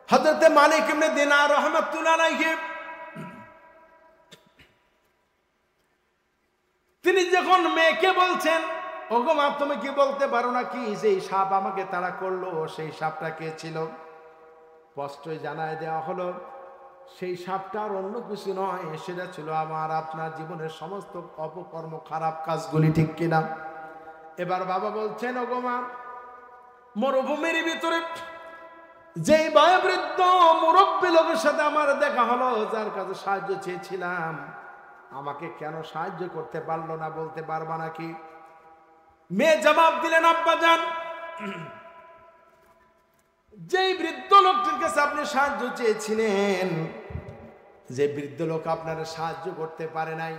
হযরত মালিক ইবনে দিনার রাহমাতুল্লাহ আলাইহি, তিনি যখন মেয়েকে বলছেন, ওগো মা, তুমি কি বলতে পারো না কি যে সাপ আমাকে তাড়া করলো, সেই সাপটা কে ছিল? স্পষ্টই জানায় দেওয়া হলো, সেই সাপটা আর অন্য কিছু নয়, সেটা ছিল আমার আপনার জীবনের সমস্ত অপকর্ম, খারাপ কাজগুলি, ঠিক কিনা? এবার বাবা বলছেন, ওগো মা, মরুভূমির ভিতরে যেই বয়োবৃদ্ধ মুরব্বী লোকের সাথে আমার দেখা হলো, যার কাছে সাহায্য চেয়েছিলাম, আমাকে কেন সাহায্য করতে পারলো না, বলতে পারবা নাকি? মেয়ে জবাব দিলেন, আব্বাজান, যেই বৃদ্ধ লোকটির কাছে আপনি সাহায্য চেয়েছিলেন, যে বৃদ্ধ লোক আপনার সাহায্য করতে পারে নাই,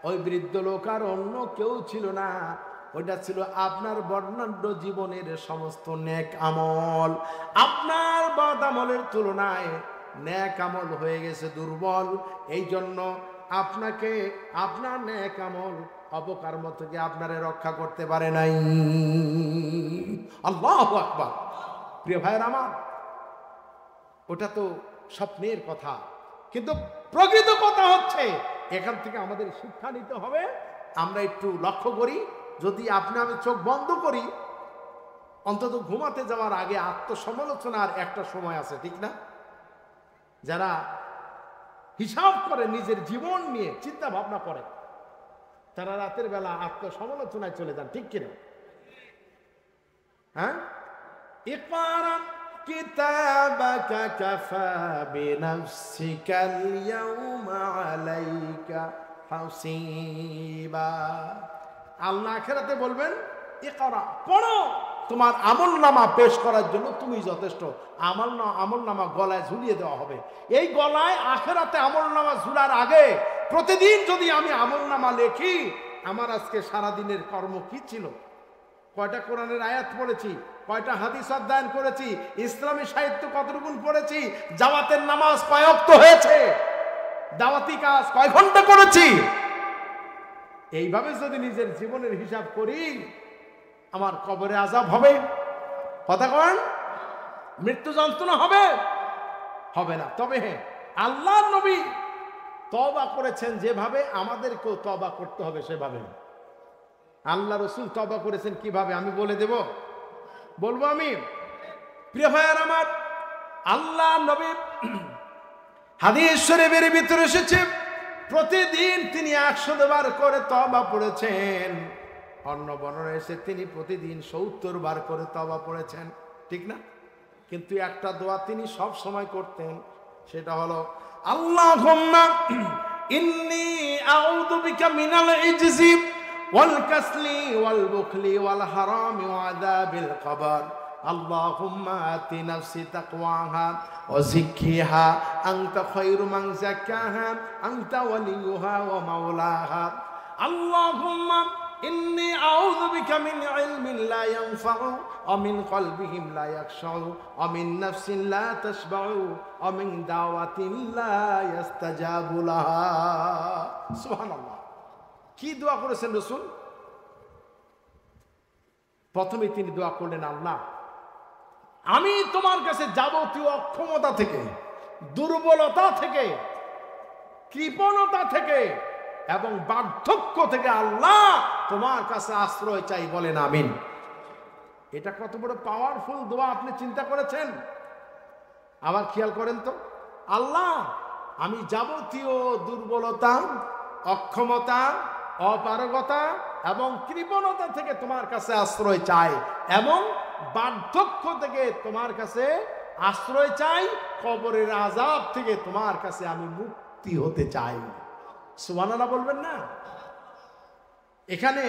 ওই বৃদ্ধ লোক আর অন্য কেউ ছিল না, ওইটা ছিল আপনার বর্ণাঢ্য জীবনের সমস্ত নেক আমল। আপনার বদ আমলের তুলনায় নেক আমল হয়ে গেছে দুর্বল, এই জন্য আপনাকে আপনার নেক আমল অপকর্ম থেকে আপনারে রক্ষা করতে পারে নাই। আল্লাহু আকবার। প্রিয় ভাইয়ের আমার, ওটা তো স্বপ্নের কথা, কিন্তু প্রকৃত কথা হচ্ছে, এখান থেকে আমাদের শিক্ষা নিতে হবে। আমরা একটু লক্ষ্য করি, যদি আপনি আমি চোখ বন্ধ করি, অন্তত ঘুমাতে যাওয়ার আগে আত্মসমালোচনার একটা সময় আছে, ঠিক না? যারা হিসাব করে, নিজের জীবন নিয়ে চিন্তা ভাবনা করে, তারা রাতের বেলা আত্মসমালোচনায় চলে যান, ঠিক কিনা? হ্যাঁ, ইকরা কিতাবাকা কাফা বিনাফসিকাল ইয়াউমা আলাইকা হাসিবা। আল্লাহ আখিরাতে বলবেন, ইকরা, পড়ো, তোমার আমলনামা পেশ করার জন্য তুমি যথেষ্ট। আমলনামা গলায় ঝুলিয়ে দেওয়া হবে। এই গলায় আখিরাতে আমলনামা ঝুলার আগে প্রতিদিন যদি আমি আমলনামা লেখি, আমার আজকে সারাদিনের কর্ম কি ছিল, কয়টা কোরআনের আয়াত পড়েছি, কয়টা হাদিস অধ্যয়ন করেছি, ইসলামী সাহিত্য কতটুকু পড়েছি, জামাতের নামাজ কয় ওয়াক্ত হয়েছে, দাওয়াতি কাজ কয় ঘন্টা করেছি, এইভাবে যদি নিজের জীবনের হিসাব করি, আমার কবরে আযাব হবে? কথা কন? মৃত্যু যন্ত্রণা হবে? হবে না। তবে হ্যাঁ, আল্লাহর নবী তওবা করেছেন যেভাবে, আমাদেরকেও তওবা করতে হবে সেভাবে। আল্লাহ রাসূল তওবা করেছেন কিভাবে আমি বলে দেব, বলবো আমি? প্রিয় ভাইয়ার আমার, আল্লাহ নবী হাদিস শরীফের ভিতরে এসেছে, প্রতিদিন তিনি 100 বার করে তওবা পড়েছেন। অন্য বর্ণনা এসে তিনি প্রতিদিন 70 বার করে তওবা পড়েছেন, ঠিক না? কিন্তু একটা দোয়া তিনি সব সময় করতেন, সেটা হলো, আল্লাহুম্মা ইন্নী আউযু বিকা মিনাল ইজজি ওয়াল কাসলি ওয়াল বুখলি ওয়াল হারামি ওয়া আযাবিল কবর। আল্লাহুম্মা আতি নাফসি তাকওয়াহা ওয়া যাক্কিহা আনতা খায়রু মান যাক্কাহা আনতা ওয়ালিয়ুহা ওয়া মাওলাহা। আল্লাহুম্মা ইন্নী আউযু বিকা মিন ইলমিন লা ইয়ানফাউ ওয়া মিন কলবিহিম লা ইয়াখশাউ ওয়া মিন নাফসিন লা তাশবাউ ওয়া মিন দাওয়াতিন লা ইস্তাজাবু লাহা। সুবহানাল্লাহ। কি দোয়া করেছেন রাসূল? প্রথমে তিনি দোয়া করলেন, আল্লাহ, আমি তোমার কাছে যাবতীয় অক্ষমতা থেকে, দুর্বলতা থেকে, কৃপণতা থেকে এবং বার্ধক্য থেকে আল্লাহ তোমার কাছে আশ্রয় চাই, বলেন আমিন। এটা কত বড় পাওয়ারফুল দোয়া, আপনি চিন্তা করেছেন? আবার খেয়াল করেন তো, আল্লাহ, আমি যাবতীয় দুর্বলতা, অক্ষমতা, অপারগতা এবং কৃপণতা থেকে তোমার কাছে আশ্রয় চাই, এবং বার্ধক্য থেকে তোমার কাছে আশ্রয় চাই, কবরের আযাব থেকে তোমার কাছে আমি মুক্তি হতে চাই। সুবহানাল্লাহ বলবেন না? এখানে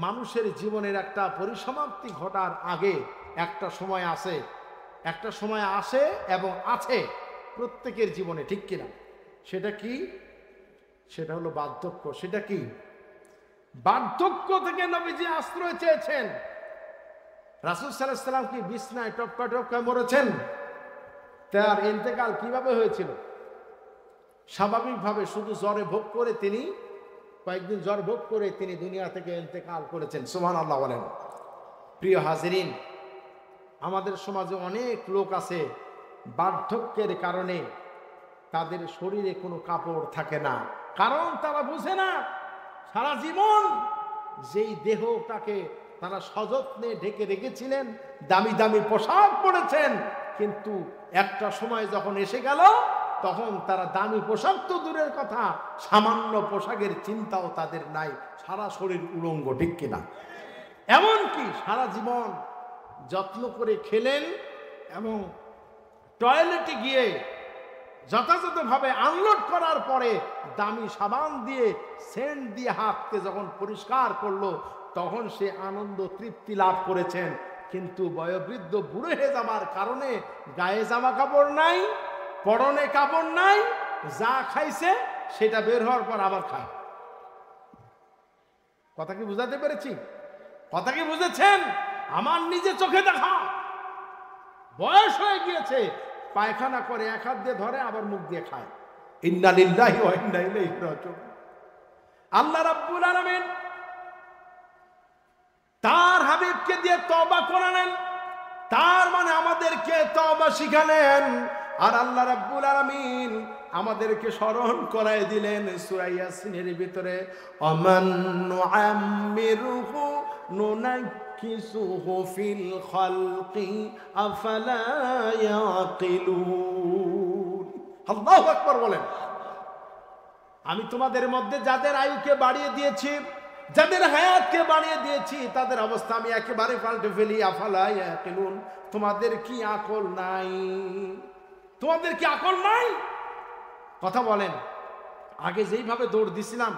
মানুষের জীবনের একটা পরিসমাপ্তি ঘটার আগে একটা সময় আসে, একটা সময় আসে এবং আছে প্রত্যেকের জীবনে, ঠিক কিনা? সেটা কি? সেটা হলো বার্ধক্য। সেটা কি? বার্ধক্য থেকে নবীজি আশ্রয় চেয়েছেন। রাসূল সাল্লাল্লাহু আলাইহি ওয়াসাল্লাম কি বিছনায় টপকা টপকায় মরেছেন? তার ইন্তেকাল কিভাবে হয়েছিল? স্বাভাবিকভাবে শুধু জ্বরে ভোগ করে তিনি কয়েকদিন জ্বর ভোগ করে তিনি দুনিয়া থেকে ইন্তেকাল করেছেন। সুবহানাল্লাহ বলেন। প্রিয় হাজিরিন, আমাদের সমাজে অনেক লোক আছে বার্ধক্যের কারণে তাদের শরীরে কোনো কাপড় থাকে না, কারণ তারা বুঝে না সারা জীবন যেই দেহটাকে তারা সযত্নে ঢেকে রেখেছিলেন, দামি দামি পোশাক পরেছেন, কিন্তু একটা সময় যখন এসে গেল তখন তারা দামি পোশাক তো দূরের কথা, সামান্য পোশাকের চিন্তাও তাদের নাই, সারা শরীর উলঙ্গ, ঠিক কিনা? এমনকি সারা জীবন যত্ন করে খেলেন এবং টয়লেটে গিয়ে যথাযথভাবে আনলোড করার পরে দামি সাবান দিয়ে সেন্ট দিয়ে হাতকে যখন পরিষ্কার করলো তখন সে আনন্দ তৃপ্তি লাভ করেছেন। কিন্তু বয়োবৃদ্ধ বুড়ো হয়ে যাবার কারণে গায়ে জামা কাপড় নাই, পরনে কাপড় নাই, যা খাইছে সেটা বের হওয়ার পর আবার খায়। কথা কি বুঝাতে পেরেছি? কথা কি বুঝেছেন? আমার নিজে চোখে দেখা, বয়স হয়ে গিয়েছে, পায়খানা করে এক হাত দিয়ে ধরে আবার মুখ দিয়ে খায়। ইন্না লিল্লাহি ওয়া ইন্না ইলাইহি রাজিউন। আল্লাহ রাব্বুল আলামিন তার হাবিবকে দিয়ে তওবা করালেন, তার মানে আমাদেরকে তওবা শিখালেন। আর আল্লাহ রাব্বুল আলামিন আমাদেরকে স্মরণ করায় দিলেন সূরা ইয়াসিনের ভিতরে, আমান নুআম্মিরুহু নুনাক্কিসুহু ফিল খালকি আফালা ইয়াকিলুন। আল্লাহু আকবার বলেন। আমি তোমাদের মধ্যে যাদের আয়ুকে বাড়িয়ে দিয়েছি, যাদের হায়াতকে বাড়িয়ে দিয়েছি, তাদের অবস্থা আমি একেবারে পাল্টে ফেলি। আফালা ইয়াকিলুন, তোমাদের কি আকল নাই? তোমাদের কি আকল নাই? কথা বলেন। আগে যেইভাবে দৌড় দিছিলাম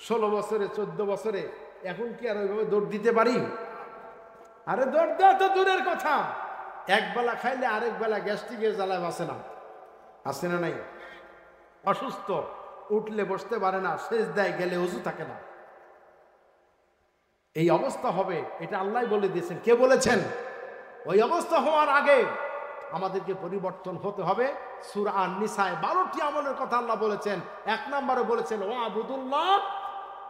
16 বছরে 14 বছরে, এখন কি আর ওইভাবে দৌড় দিতে পারি? আরে দৌড় দেওয়া তো দূরের কথা, এক বেলা খাইলে আরেক বেলা গ্যাস্ট্রিকের জ্বালায় বাঁচে না, আছে না নাই? অসুস্থ, উঠলে বসতে পারে না, সেজদায় গেলে ওযু থাকে না, এই অবস্থা হবে, এটা আল্লাহ বলে দিয়েছেন। কে বলেছেন? ওই অবস্থা হওয়ার আগে আমাদেরকে পরিবর্তন হতে হবে। সূরা আন-নিসায় 12টি আমলের কথা আল্লাহ বলেছেন। 1 নম্বরে বলেছেন ওয়া আবুদুল্লাহ,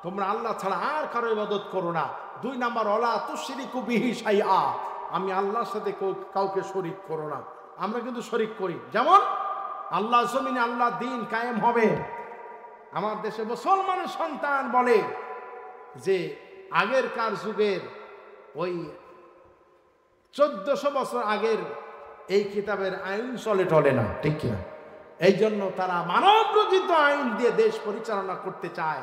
তোমরা আল্লাহ ছাড়া আর কারো ইবাদত করো না। 2 নম্বর ওয়ালা তুশরিকু বিহি শাইআ, আমি আল্লাহর সাথে কাউকে শরীক করো না। আমরা কিন্তু শরীক করি। যেমন আল্লাহ জমিনে আল্লাহ দিন কায়েম হবে। আমার দেশে মুসলমানের সন্তান বলে যে আগেরকার যুগের ওই 1400 বছর আগের এই কিতাবের আইন চলে টলে না, ঠিক কিনা? এই জন্য তারা মানব রচিত আইন দিয়ে দেশ পরিচালনা করতে চায়।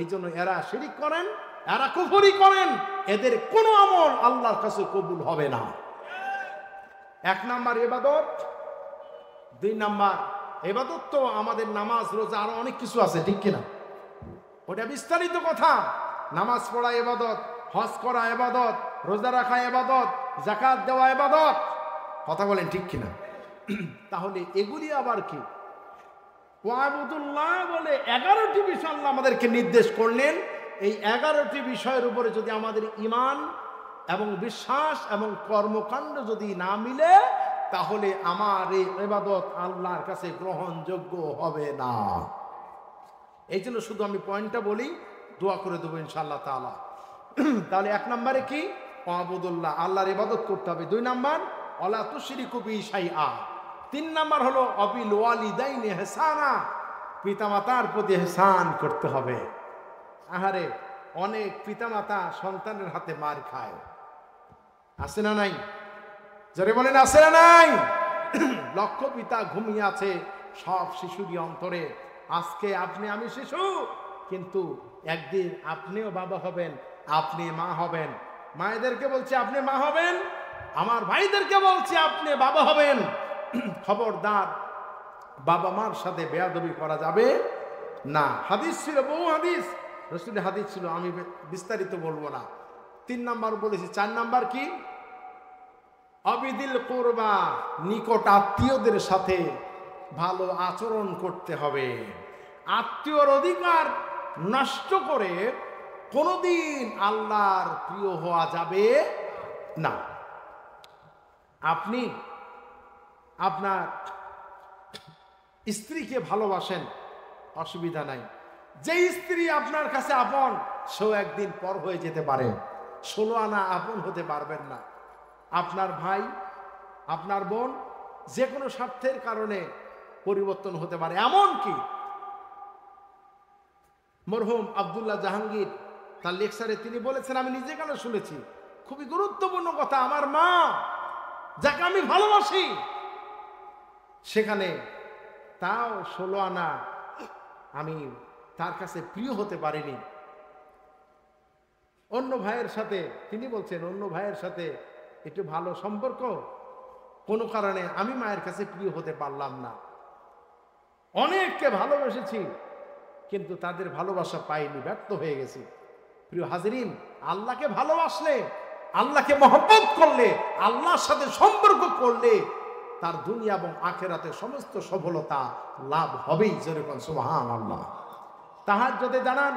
এই জন্য এরা শিরক করেন, এরা কুফরি করেন, এদের কোনো আমল আল্লাহর কাছে কবুল হবে না। 1 নাম্বার ইবাদত, 2 নাম্বার ইবাদত তো আমাদের নামাজ রোজা আরো অনেক কিছু আছে, ঠিক কিনা? ওটা বিস্তারিত কথা। নামাজ পড়া ইবাদত, হজ করা ইবাদত, রোজা রাখা ইবাদত, যাকাত দেওয়া ইবাদত। কথা বলেন ঠিক কিনা? তাহলে এগুলি আবার কি? ওয়াবুদুল্লাহ বলে 11টি বিষয় আল্লাহ আমাদেরকে নির্দেশ করলেন। এই 11টি বিষয়ের উপরে যদি আমাদের ঈমান এবং বিশ্বাস এবং কর্মকাণ্ড যদি না মিলে, তাহলে আমার এই ইবাদত আল্লাহর কাছে গ্রহণযোগ্য হবে না। এই জন্য শুধু আমি পয়েন্টটা বলি, দোয়া করে দেবো ইনশাআল্লাহ তাআলা। তাহলে 1 নম্বরে কি? ওয়াবুদুল্লাহ, আল্লাহর ইবাদত করতে হবে। 2 নাম্বার ওয়ালা তুশরিকু বিহি শাইআ। 3 নাম্বার হলো অবিল ওয়ালিদাইনি ইহসানা, পিতামাতার প্রতি ইহসান করতে হবে। আহারে, অনেক পিতামাতা সন্তানের হাতে মার খায়, আছে না নাই? যারা বলেন আছে না নাই? লক্ষ পিতা ঘুমিয়ে আছে সব শিশুরই অন্তরে। আজকে আপনি আমি শিশু, কিন্তু একদিন আপনিও বাবা হবেন, আপনি মা হবেন। মায়েদেরকে বলছি আপনি মা হবেন, আমার ভাইদেরকে বলছি আপনি বাবা হবেন। খবরদার, বাবা মার সাথে বেয়াদবি করা যাবে না। হাদিস ছিল, বহু হাদিস, রাসূলের হাদিস ছিল, আমি বিস্তারিত বলবো না। 3 নাম্বার বলেছি। 4 নাম্বার কি? অবিদিল কুরবা, নিকট আত্মীয়দের সাথে ভালো আচরণ করতে হবে। আত্মীয়র অধিকার নষ্ট করে কোনোদিন আল্লাহর প্রিয় হওয়া যাবে না। আপনি আপনার স্ত্রীকে ভালোবাসেন, অসুবিধা নাই। যে স্ত্রী আপনার কাছে আপন, সেও একদিন পর হয়ে যেতে পারে। 16 আনা আপন হতে পারবেন না। আপনার ভাই, আপনার বোন যে কোনো স্বার্থের কারণে পরিবর্তন হতে পারে। এমনকি মরহুম আব্দুল্লাহ জাহাঙ্গীর তার লেকচারে তিনি বলেছেন, আমি নিজে কেন শুনেছি, খুবই গুরুত্বপূর্ণ কথা। আমার মা, যাকে আমি ভালোবাসি, সেখানে তাও 16 আনা আমি তার কাছে প্রিয় হতে পারিনি। অন্য ভাইয়ের সাথে, তিনি বলছেন, অন্য ভাইয়ের সাথে একটু ভালো সম্পর্ক, কোনো কারণে আমি মায়ের কাছে প্রিয় হতে পারলাম না। অনেককে ভালোবেসেছি, কিন্তু তাদের ভালোবাসা পাইনি, ব্যর্থ হয়ে গেছি। প্রিয় হাজিরিন, আল্লাহকে ভালোবাসলে, আল্লাহকে মহব্বত করলে, আল্লাহর সাথে সম্পর্ক করলে তার দুনিয়া এবং আখিরাতে সমস্ত সফলতা লাভ হবেই। যেরকম সুবহানাল্লাহ। তাহাজ্জুদে জানান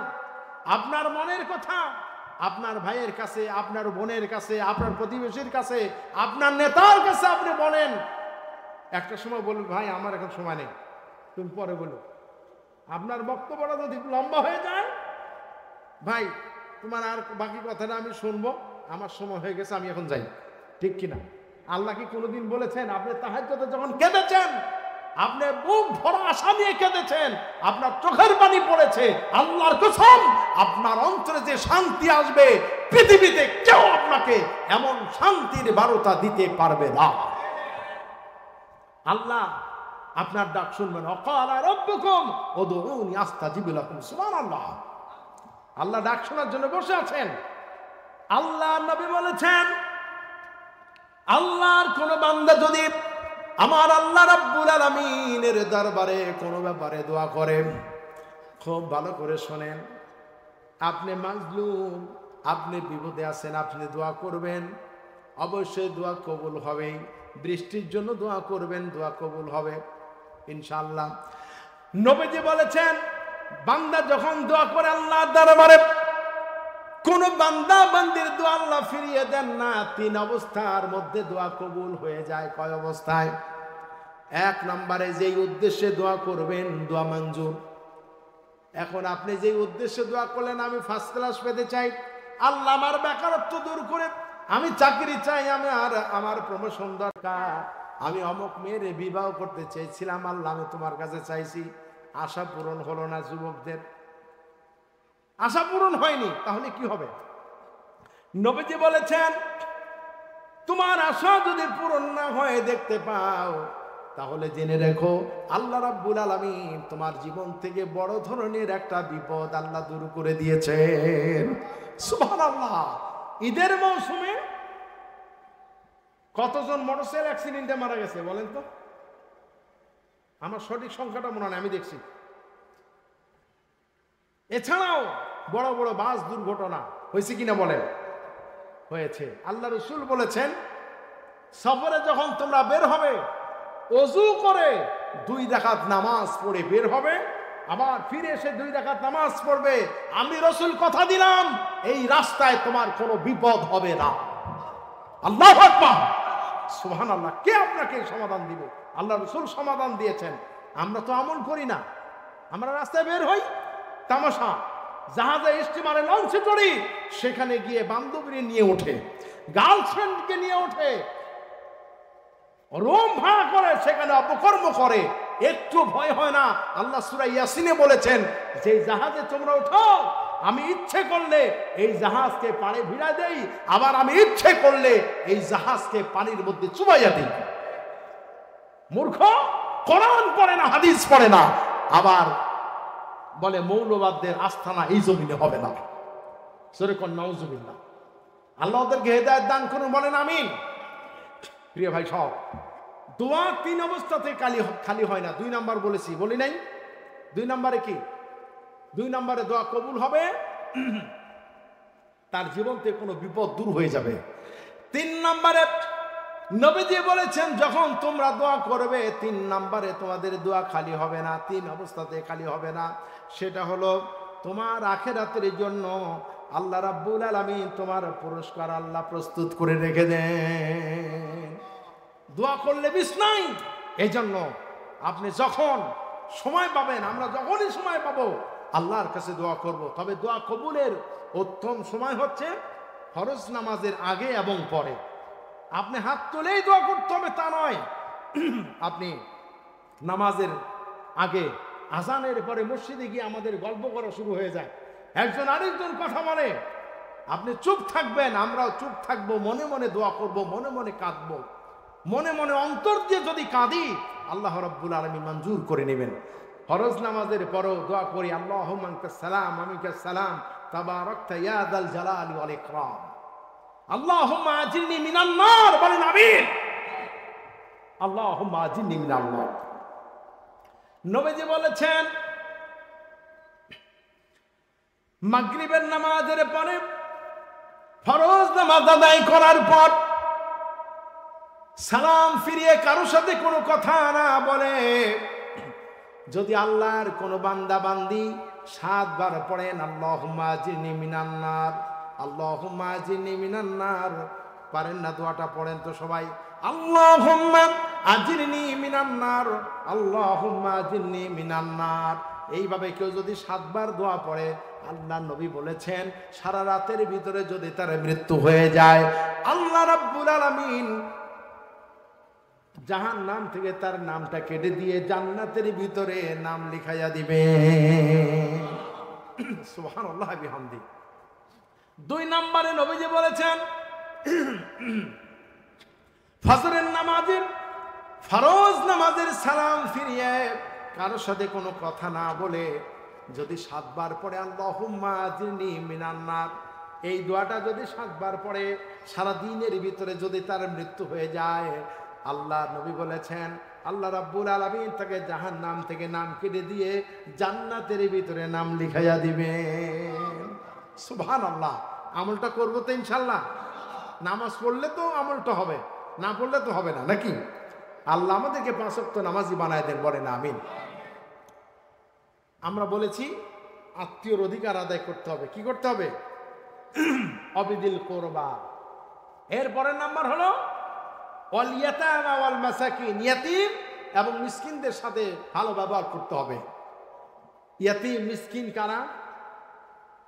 আপনার মনের কথা আপনার ভাইয়ের কাছে, আপনার বোনের কাছে, আপনার প্রতিবেশীর কাছে, আপনার নেতার কাছে আপনি বলেন। একটা সময় বলুন, ভাই আমার এখন সময় নেই, তুমি পরে বলো। আপনার বক্তব্যটা যদি লম্বা হয়ে যায়, ভাই তোমার আর বাকি কথাটা আমি শুনবো, আমার সময় হয়ে গেছে, আমি এখন যাই, ঠিক কিনা? আল্লাহ কি কোনোদিন বলেছেন আপনি তাহাজ্জুদে যখন কেঁদেছেন, আপনি বুক ভরা আশা নিয়ে কেঁদেছেন, আপনার চোখের পানি পড়েছে, আল্লাহর কসম আপনার অন্তরে যে শান্তি আসবে, পৃথিবীতে কেউ আপনাকে এমন শান্তির বার্তা দিতে পারবে না। আল্লাহ আপনার ডাক শুনবেন। ওয়াকালা রাব্বুকুম উদউনি আস্তাজিব লাকুম। সুবহানাল্লাহ। আল্লাহ ডাক শোনার জন্য বসে আছেন। আল্লাহ নবী বলেছেন, আল্লাহর কোন বান্দা যদি আমার আল্লাহ রাব্বুল আলামিনের দরবারে কোনো ব্যাপারে দোয়া করে, খুব ভালো করে শোনেন, আপনি মাজলুম, আপনি বিপদে আছেন, আপনি দোয়া করবেন, অবশ্যই দোয়া কবুল হবে। বৃষ্টির জন্য দোয়া করবেন, দোয়া কবুল হবে ইনশাআল্লাহ। নবীজি বলেছেন, বান্দা যখন দোয়া করে আল্লাহর দরবারে, কোন বান্দা বান্দির দোয়া আল্লাহ ফিরিয়ে দেন না। 3 অবস্থার মধ্যে দোয়া কবুল হয়ে যায়। কয় অবস্থায়? 1 নম্বরে যেই উদ্দেশ্যে দোয়া করবেন, দোয়া মঞ্জুর। এখন আপনি যেই উদ্দেশ্যে দোয়া করলেন, আমি ফার্স্ট ক্লাস পেতে চাই, আল্লাহ আমার বেকারত্ব দূর করে, আমি চাকরি চাই, আমি আর আমার প্রমোশন দরকার, আমি অমুক মেয়ের বিবাহ করতে চেয়েছিলাম, আল্লাহ আমি তোমার কাছে চাইছি, আশা পূরণ হলো না। যুবকদের আশা পূরণ হয়নি, তাহলে কি হবে? নবীজি বলেছেন, তোমার আশা যদি পূরণ না হয় দেখতে পাও, তাহলে জেনে রেখো আল্লাহ রাব্বুল আলামিন তোমার জীবন থেকে বড় ধরনের একটা বিপদ আল্লাহ দূর করে দিয়েছেন। সুবহানাল্লাহ। ঈদের মৌসুমে কতজন মোটরসাইকেল অ্যাক্সিডেন্টে মারা গেছে বলেন তো? আমার সঠিক সংখ্যাটা মনে হয়, আমি দেখছি। এছাড়াও বড় বড় বাস দুর্ঘটনা হয়েছে কিনা বলেন? হয়েছে। আল্লাহ রাসূল বলেছেন, সফরে যখন তোমরা বের হবে, ওযু করে 2 রাকাত নামাজ পড়ে বের হবে, আবার ফিরে এসে 2 রাকাত নামাজ পড়বে। আমি রাসূল কথা দিলাম, এই রাস্তায় তোমার কোনো বিপদ হবে না। আল্লাহু আকবার, সুবহানাল্লাহ। কে আপনাকে সমাধান দিবে? আল্লাহ রাসূল সমাধান দিয়েছেন। আমরা তো আমল করি না, আমরা রাস্তায় বের হই তামাশা, জাহাজে, স্টিমারে, লঞ্চে চড়ি, সেখানে গিয়ে বান্ধবী নিয়ে ওঠে, গার্লফ্রেন্ডকে নিয়ে ওঠে, রুম ভাড়া করে সেখানে অপকর্ম করে, একটু ভয় হয় না? আল্লাহ সূরা ইয়াসিনে বলেছেন, যে জাহাজে তোমরা ওঠো, আমি ইচ্ছে করলে এই জাহাজকে পাড়ে ভিড়ায় দেই, আবার আমি ইচ্ছে করলে এই জাহাজকে পানির মধ্যে চুবাইয়া দিই। মূর্খ, কোরআন পড়ে না, হাদিস পড়ে না, আবার বলে মৌলবাদদের আস্থানা এই জমিনে হবে না। সেরকম নাউজুবিল্লাহ। আল্লাহ ওদেরকে হেদায়েত দান করুন, বলেন আমিন। প্রিয় ভাই সব, দোয়া 3 অবস্থাতে খালি হয় না। 2 নাম্বার বলেছি, বলি নাই? 2 নাম্বারে কি? 2 নাম্বারে দোয়া কবুল হবে, তার জীবন থেকে কোনো বিপদ দূর হয়ে যাবে। 3 নাম্বারে নবীজি বলেছেন, যখন তোমরা দোয়া করবে 3 নাম্বারে তোমাদের দোয়া খালি হবে না, 3 অবস্থাতে খালি হবে না। সেটা হলো তোমার আখিরাতের জন্য আল্লাহ রাব্বুল আলামিন তোমার পুরস্কার আল্লাহ প্রস্তুত করে রেখে দেন। দোয়া করলে বিষ নাই। এই জন্য আপনি যখন সময় পাবেন, আমরা যখনই সময় পাবো আল্লাহর কাছে দোয়া করব। তবে দোয়া কবুলের উত্তম সময় হচ্ছে ফরজ নামাজের আগে এবং পরে। আপনি হাত তুলেই দোয়া করতে হবে তা নয়। আপনি নামাজের আগে আজানের পরে মসজিদে গিয়ে আমাদের গল্প করা শুরু হয়ে যায়, একজন আরেকজন কথা বলে, আপনি চুপ থাকবেন, আমরাও চুপ থাকবো, মনে মনে দোয়া করব, মনে মনে কাঁদবো। মনে মনে অন্তর দিয়ে যদি কাঁদি আল্লাহ রাব্বুল আলামিন মঞ্জুর করে নেবেন। ফরজ নামাজের পরেও দোয়া করি, আল্লাহুম্মা আনতাস সালাম ওয়া মিনকাস সালাম তাবারাকতা ইয়া যাল জালালি ওয়াল ইকরাম, আল্লাহুম্মা আজিরনি মিনান নার, বলেন আমিন। আল্লাহুম্মা আজিরনি মিনান নার। নবীজি বলেছেন, মাগরিবের নামাজের পরে ফরজ নামাজ আদায় করার পর সালাম ফিরিয়ে কারোর সাথে কোনো কথা না বলে যদি আল্লাহর কোনো বান্দা বান্দি 7 বার পড়েন আল্লাহুম্মা আজিরনি মিনান নার, আল্লাহুম্মা আজিরনি মিনান নার, পারেন না দোয়াটা পড়েন তো সবাই, আল্লাহুম্মা আজিরনি মিনান নার, আল্লাহুম্মা আজিরনি মিনান নার। এইভাবে কেউ যদি 7 বার দোয়া পড়ে, আল্লাহ নবী বলেছেন সারা রাতের ভিতরে যদি তার মৃত্যু হয়ে যায়, আল্লাহ রাব্বুল আলামিন জাহান্নাম থেকে তার নামটা কেটে দিয়ে জান্নাতের ভিতরে নাম লিখাইয়া দিবে। সুবহানাল্লাহ বিহামদি। 2 নম্বরে নবীজি বলেছেন, ফজরের নামাজের ফরজ নামাজের সালাম ফিরিয়ে কারোর সাথে কোনো কথা না বলে যদি 7 বার পড়ে আল্লাহুম্মা আজিরনি মিনান নার, এই দোয়াটা যদি 7 বার পড়ে সারা দিনের ভিতরে যদি তার মৃত্যু হয়ে যায়, আল্লাহ নবী বলেছেন আল্লাহ রাব্বুল আলামিন তাকে জাহান্নাম থেকে নাম কেটে দিয়ে জান্নাতের ভিতরে নাম লিখাইয়া দিবেন। সুবহানাল্লাহ। আমলটা করবো তো ইনশাল্লাহ। নামাজ পড়লে তো আমলটা হবে, না পড়লে তো হবে না, নাকি? আল্লাহ আমাদেরকে 5 ওয়াক্ত নামাজি বানায় দেন, বলেন আমিন। আমরা বলেছি আত্মীয়র অধিকার আদায় করতে হবে। কি করতে হবে? অবিদিল কোরবা। এরপরের নাম্বার হলো ওয়াল ইয়াতামা ওয়াল মাসাকিন, ইয়াতিম এবং মিসকিনদের সাথে ভালো ব্যবহার করতে হবে। ইয়াতিম মিসকিন কারা?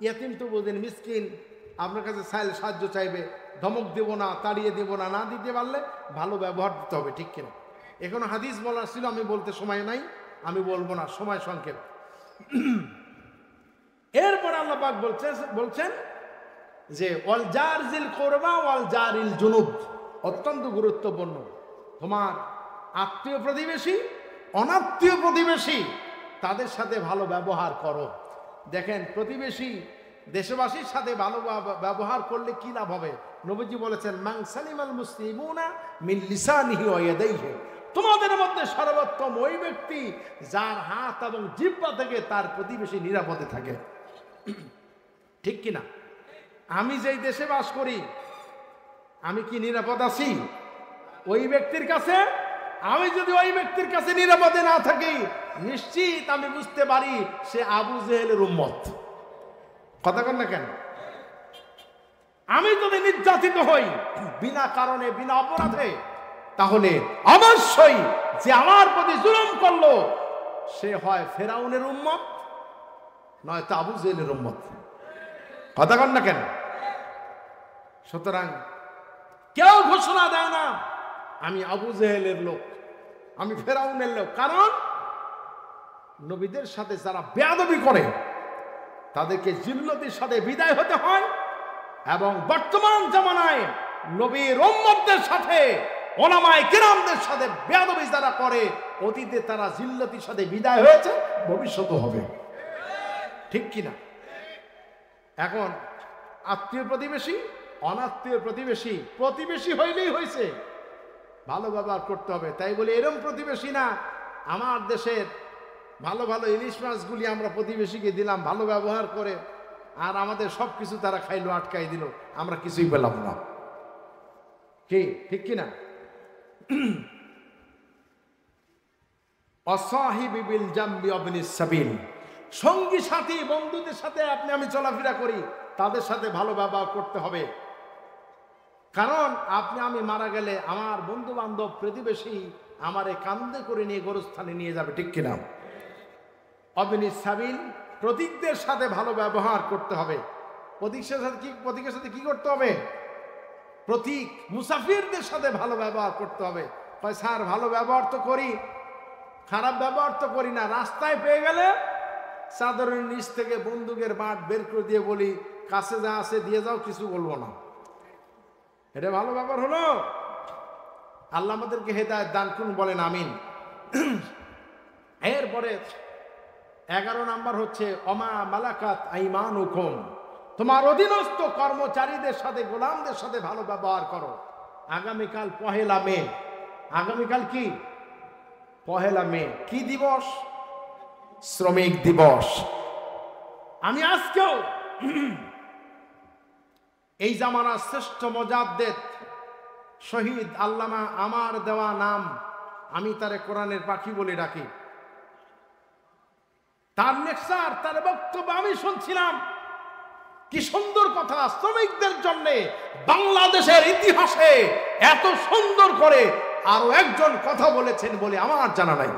ইয়াতিম তো বোঝেন, মিসকিন আপনার কাছে সাহায্য চাইবে, ধমক দেব না, তাড়িয়ে দেব না, না দিতে পারলে ভালো ব্যবহার দিতে হবে, ঠিক কিনা? এখনো হাদিস বলার ছিল, আমি বলতে সময় নাই, আমি বলবো না, সময় সংক্ষেপ। এরপর আল্লাহ পাক বলছেন যে ওয়াল জারজিল কোরবা ওয়াল জারিল জুনুব, অত্যন্ত গুরুত্বপূর্ণ। তোমার আত্মীয় প্রতিবেশী, অনাত্মীয় প্রতিবেশী, তাদের সাথে ভালো ব্যবহার করো। দেখেন, প্রতিবেশী দেশবাসীর সাথে ভালো ব্যবহার করলে কি লাভ হবে? নবীজি বলেছেন মান সালিমাল মুসলিমুনা মিন লিসানিহি ওয়া ইয়াদাইহি, তোমাদের মধ্যে সর্বোত্তম ওই ব্যক্তি যার হাত এবং জিহ্বা থেকে তার প্রতিবেশী নিরাপদে থাকে। ঠিক কিনা? আমি যেই দেশে বাস করি, আমি কি নিরাপদ আছি ওই ব্যক্তির কাছে? আমি যদি ওই ব্যক্তির কাছে নিরাপদে না থাকি, নিশ্চিত আমি বুঝতে পারি সে আবু জেহেলের উম্মত। কথা কন না কেন? আমি যদি নির্যাতিত হই বিনা কারণে, বিনা অপরাধে, তাহলে অবশ্যই যে আমার প্রতি জুলুম করলো সে হয় ফেরাউনের উম্মত, নয়তো আবু জেহেলের উম্মত। কথা কন না কেন? সুতরাং কেউ ঘোষণা দেয় না আমি আবু জেহেলের লোক, আমি ফেরাউনের লোক। কারণ নবীদের সাথে যারা বেয়াদবি করে তাদেরকে জিল্লতির সাথে বিদায় হতে হয়। এবং বর্তমান জামানায় নবীর উম্মতদের সাথে, ওলামায়ে কিরামদের সাথে বেয়াদবি যারা করে, অতীতে তারা জিল্লতির সাথে বিদায় হয়েছে, ভবিষ্যতেও হবে। ঠিক কিনা? এখন আত্মীয় প্রতিবেশী অনাত্মীয় প্রতিবেশী, প্রতিবেশী হইলেই হয়েছে, ভালো ব্যবহার করতে হবে। তাই বলে এরম প্রতিবেশী না, আমার দেশের ভালো ভালো ইলিশ মাছগুলি আমরা প্রতিবেশীকে দিলাম ভালো ব্যবহার করে, আর আমাদের সব কিছু তারা খাইলো, আটকাই দিল, আমরা কিছুই পেলাম না। কি ঠিক কিনা? অসাহিবি বিল জামবি ওয়াবনিস সাবিল, সঙ্গী সাথী বন্ধুদের সাথে আপনি আমি চলাফেরা করি, তাদের সাথে ভালো ব্যবহার করতে হবে। কারণ আপনি আমি মারা গেলে আমার বন্ধু বান্ধব প্রতিবেশী আমারে কান্দে করে নিয়ে গোরস্থানে নিয়ে যাবে, ঠিক কিনা? ওয়াবনিস সাবিল, প্রতীকদের সাথে ভালো ব্যবহার করতে হবে। প্রতীকের সাথে কি করতে হবে? প্রতীক মুসাফিরদের সাথে ভালো ব্যবহার করতে হবে। স্যার ভালো ব্যবহার তো করি, খারাপ ব্যবহার তো করি না। রাস্তায় পেয়ে গেলে চাদরের নিচ থেকে বন্দুকের বাঁট বের করে দিয়ে বলি, কাছে যা আছে দিয়ে যাও, কিছু বলবো না। এটা ভালো ব্যবহার হলো? আল্লাহ আমাদেরকে হেদায়েত দান করুন, বলেন আমিন। এরপরে 11 নাম্বার হচ্ছে অমা মালাকাত আইমানুকুম, তোমার অধীনস্থ কর্মচারীদের সাথে, গোলামদের সাথে ভালো ব্যবহার করো। আগামীকাল 1 মে, আগামীকাল কি? 1 মে। কি দিবস? শ্রমিক দিবস। আমি আজকেও এই জামানার শ্রেষ্ঠ মুজাদ্দিদ শহীদ আল্লামা আমার দেওয়া নাম, আমি তারে কোরআনের পাখি বলে ডাকি, তার লেকচার, তার বক্তব্য আমি শুনছিলাম। কি সুন্দর কথা! শ্রমিকদের জন্য বাংলাদেশের ইতিহাসে এত সুন্দর করে আরো একজন কথা বলেছেন বলে আমার জানা নাই।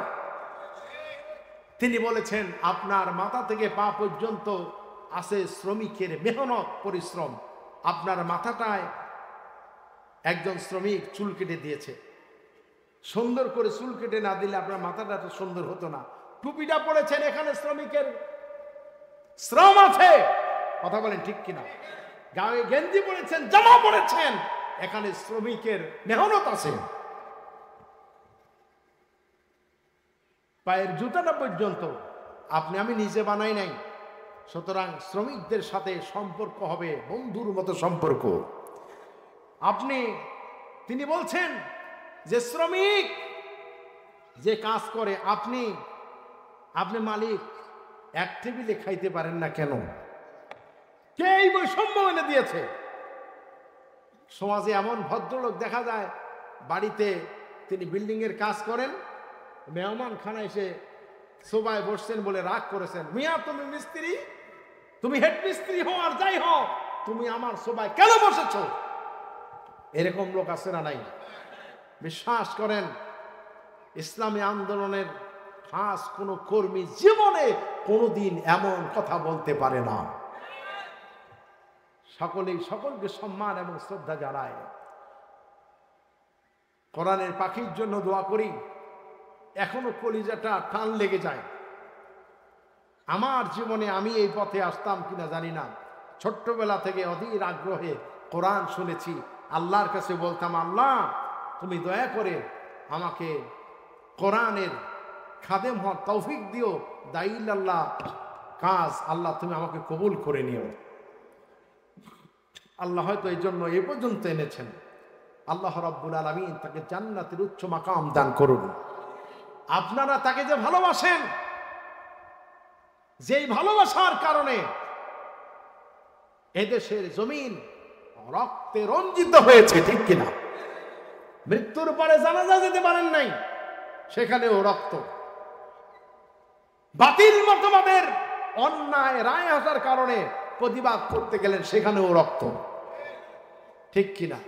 তিনি বলেছেন, আপনার মাথা থেকে পা পর্যন্ত আছে শ্রমিকের মেহনত, পরিশ্রম। আপনার মাথাটায় একজন শ্রমিক চুল কেটে দিয়েছে, সুন্দর করে চুল কেটে না দিলে আপনার মাথাটা এত সুন্দর হতো না। টুপিটা পড়েছেন, এখানে শ্রমিকের শ্রম আছে, কথা বলেন ঠিক কিনা? গায়ে গেঞ্জি পড়েছেন, জামা পড়েছেন, এখানে শ্রমিকের মেহনত আছে। পায়ের জুতাটা পর্যন্ত আপনি আমি নিজে বানাই নাই। সুতরাং শ্রমিকদের সাথে সম্পর্ক হবে বন্ধুর মতো সম্পর্ক। তিনি বলছেন যে শ্রমিক যে কাজ করে, আপনি মালিক, এক টেবিলে খাইতে পারেন না কেন? কে এই বৈষম্য এনে দিয়েছে? সমাজে এমন ভদ্রলোক দেখা যায়, বাড়িতে তিনি বিল্ডিং এর কাজ করেন, মেহমান খানা এসে সোফায় বসছেন বলে রাগ করেছেন, মিয়া তুমি মিস্ত্রি, তুমি হেড মিস্ত্রি হও আর যাই হও, তুমি আমার সোফায় কেন বসেছ? এরকম লোক আছে না নাই? বিশ্বাস করেন, ইসলামী আন্দোলনের খাস কোনো কর্মী জীবনে কোনোদিন এমন কথা বলতে পারে না। সকলকে সম্মান এবং শ্রদ্ধা জানায়। কোরআনের পাখির জন্য দোয়া করি, এখনো কলিজাটা টান লেগে যায়। আমার জীবনে আমি এই পথে আসতাম কিনা জানি না, ছোট্টবেলা থেকে অধীর আগ্রহে কোরআন শুনেছি। আল্লাহর কাছে বলতাম, আল্লাহ তুমি দয়া করে আমাকে কোরআনের খাদেম হওয়ার তৌফিক দিও, দাইল আল্লাহ কাজ আল্লাহ তুমি আমাকে কবুল করে নিও। আল্লাহ হয়তো এই জন্য এ পর্যন্ত এনেছেন। আল্লাহ রাব্বুল আলামিন তাকে জান্নাতের উচ্চ মাকাম দান করুন। আপনারা তাকে যে ভালোবাসেন, যেই ভালোবাসার কারণে এদেশের জমিন রক্তে রঞ্জিত হয়েছে, ঠিক কিনা? মৃত্যুর পরে জানাজা যেতে পারেন নাই, সেখানেও রক্ত। বাতিল মতবাদের অন্যায় রায় আসার কারণে প্রতিবাদ করতে গেলেন, সেখানেও রক্ত, ঠিক কিনা?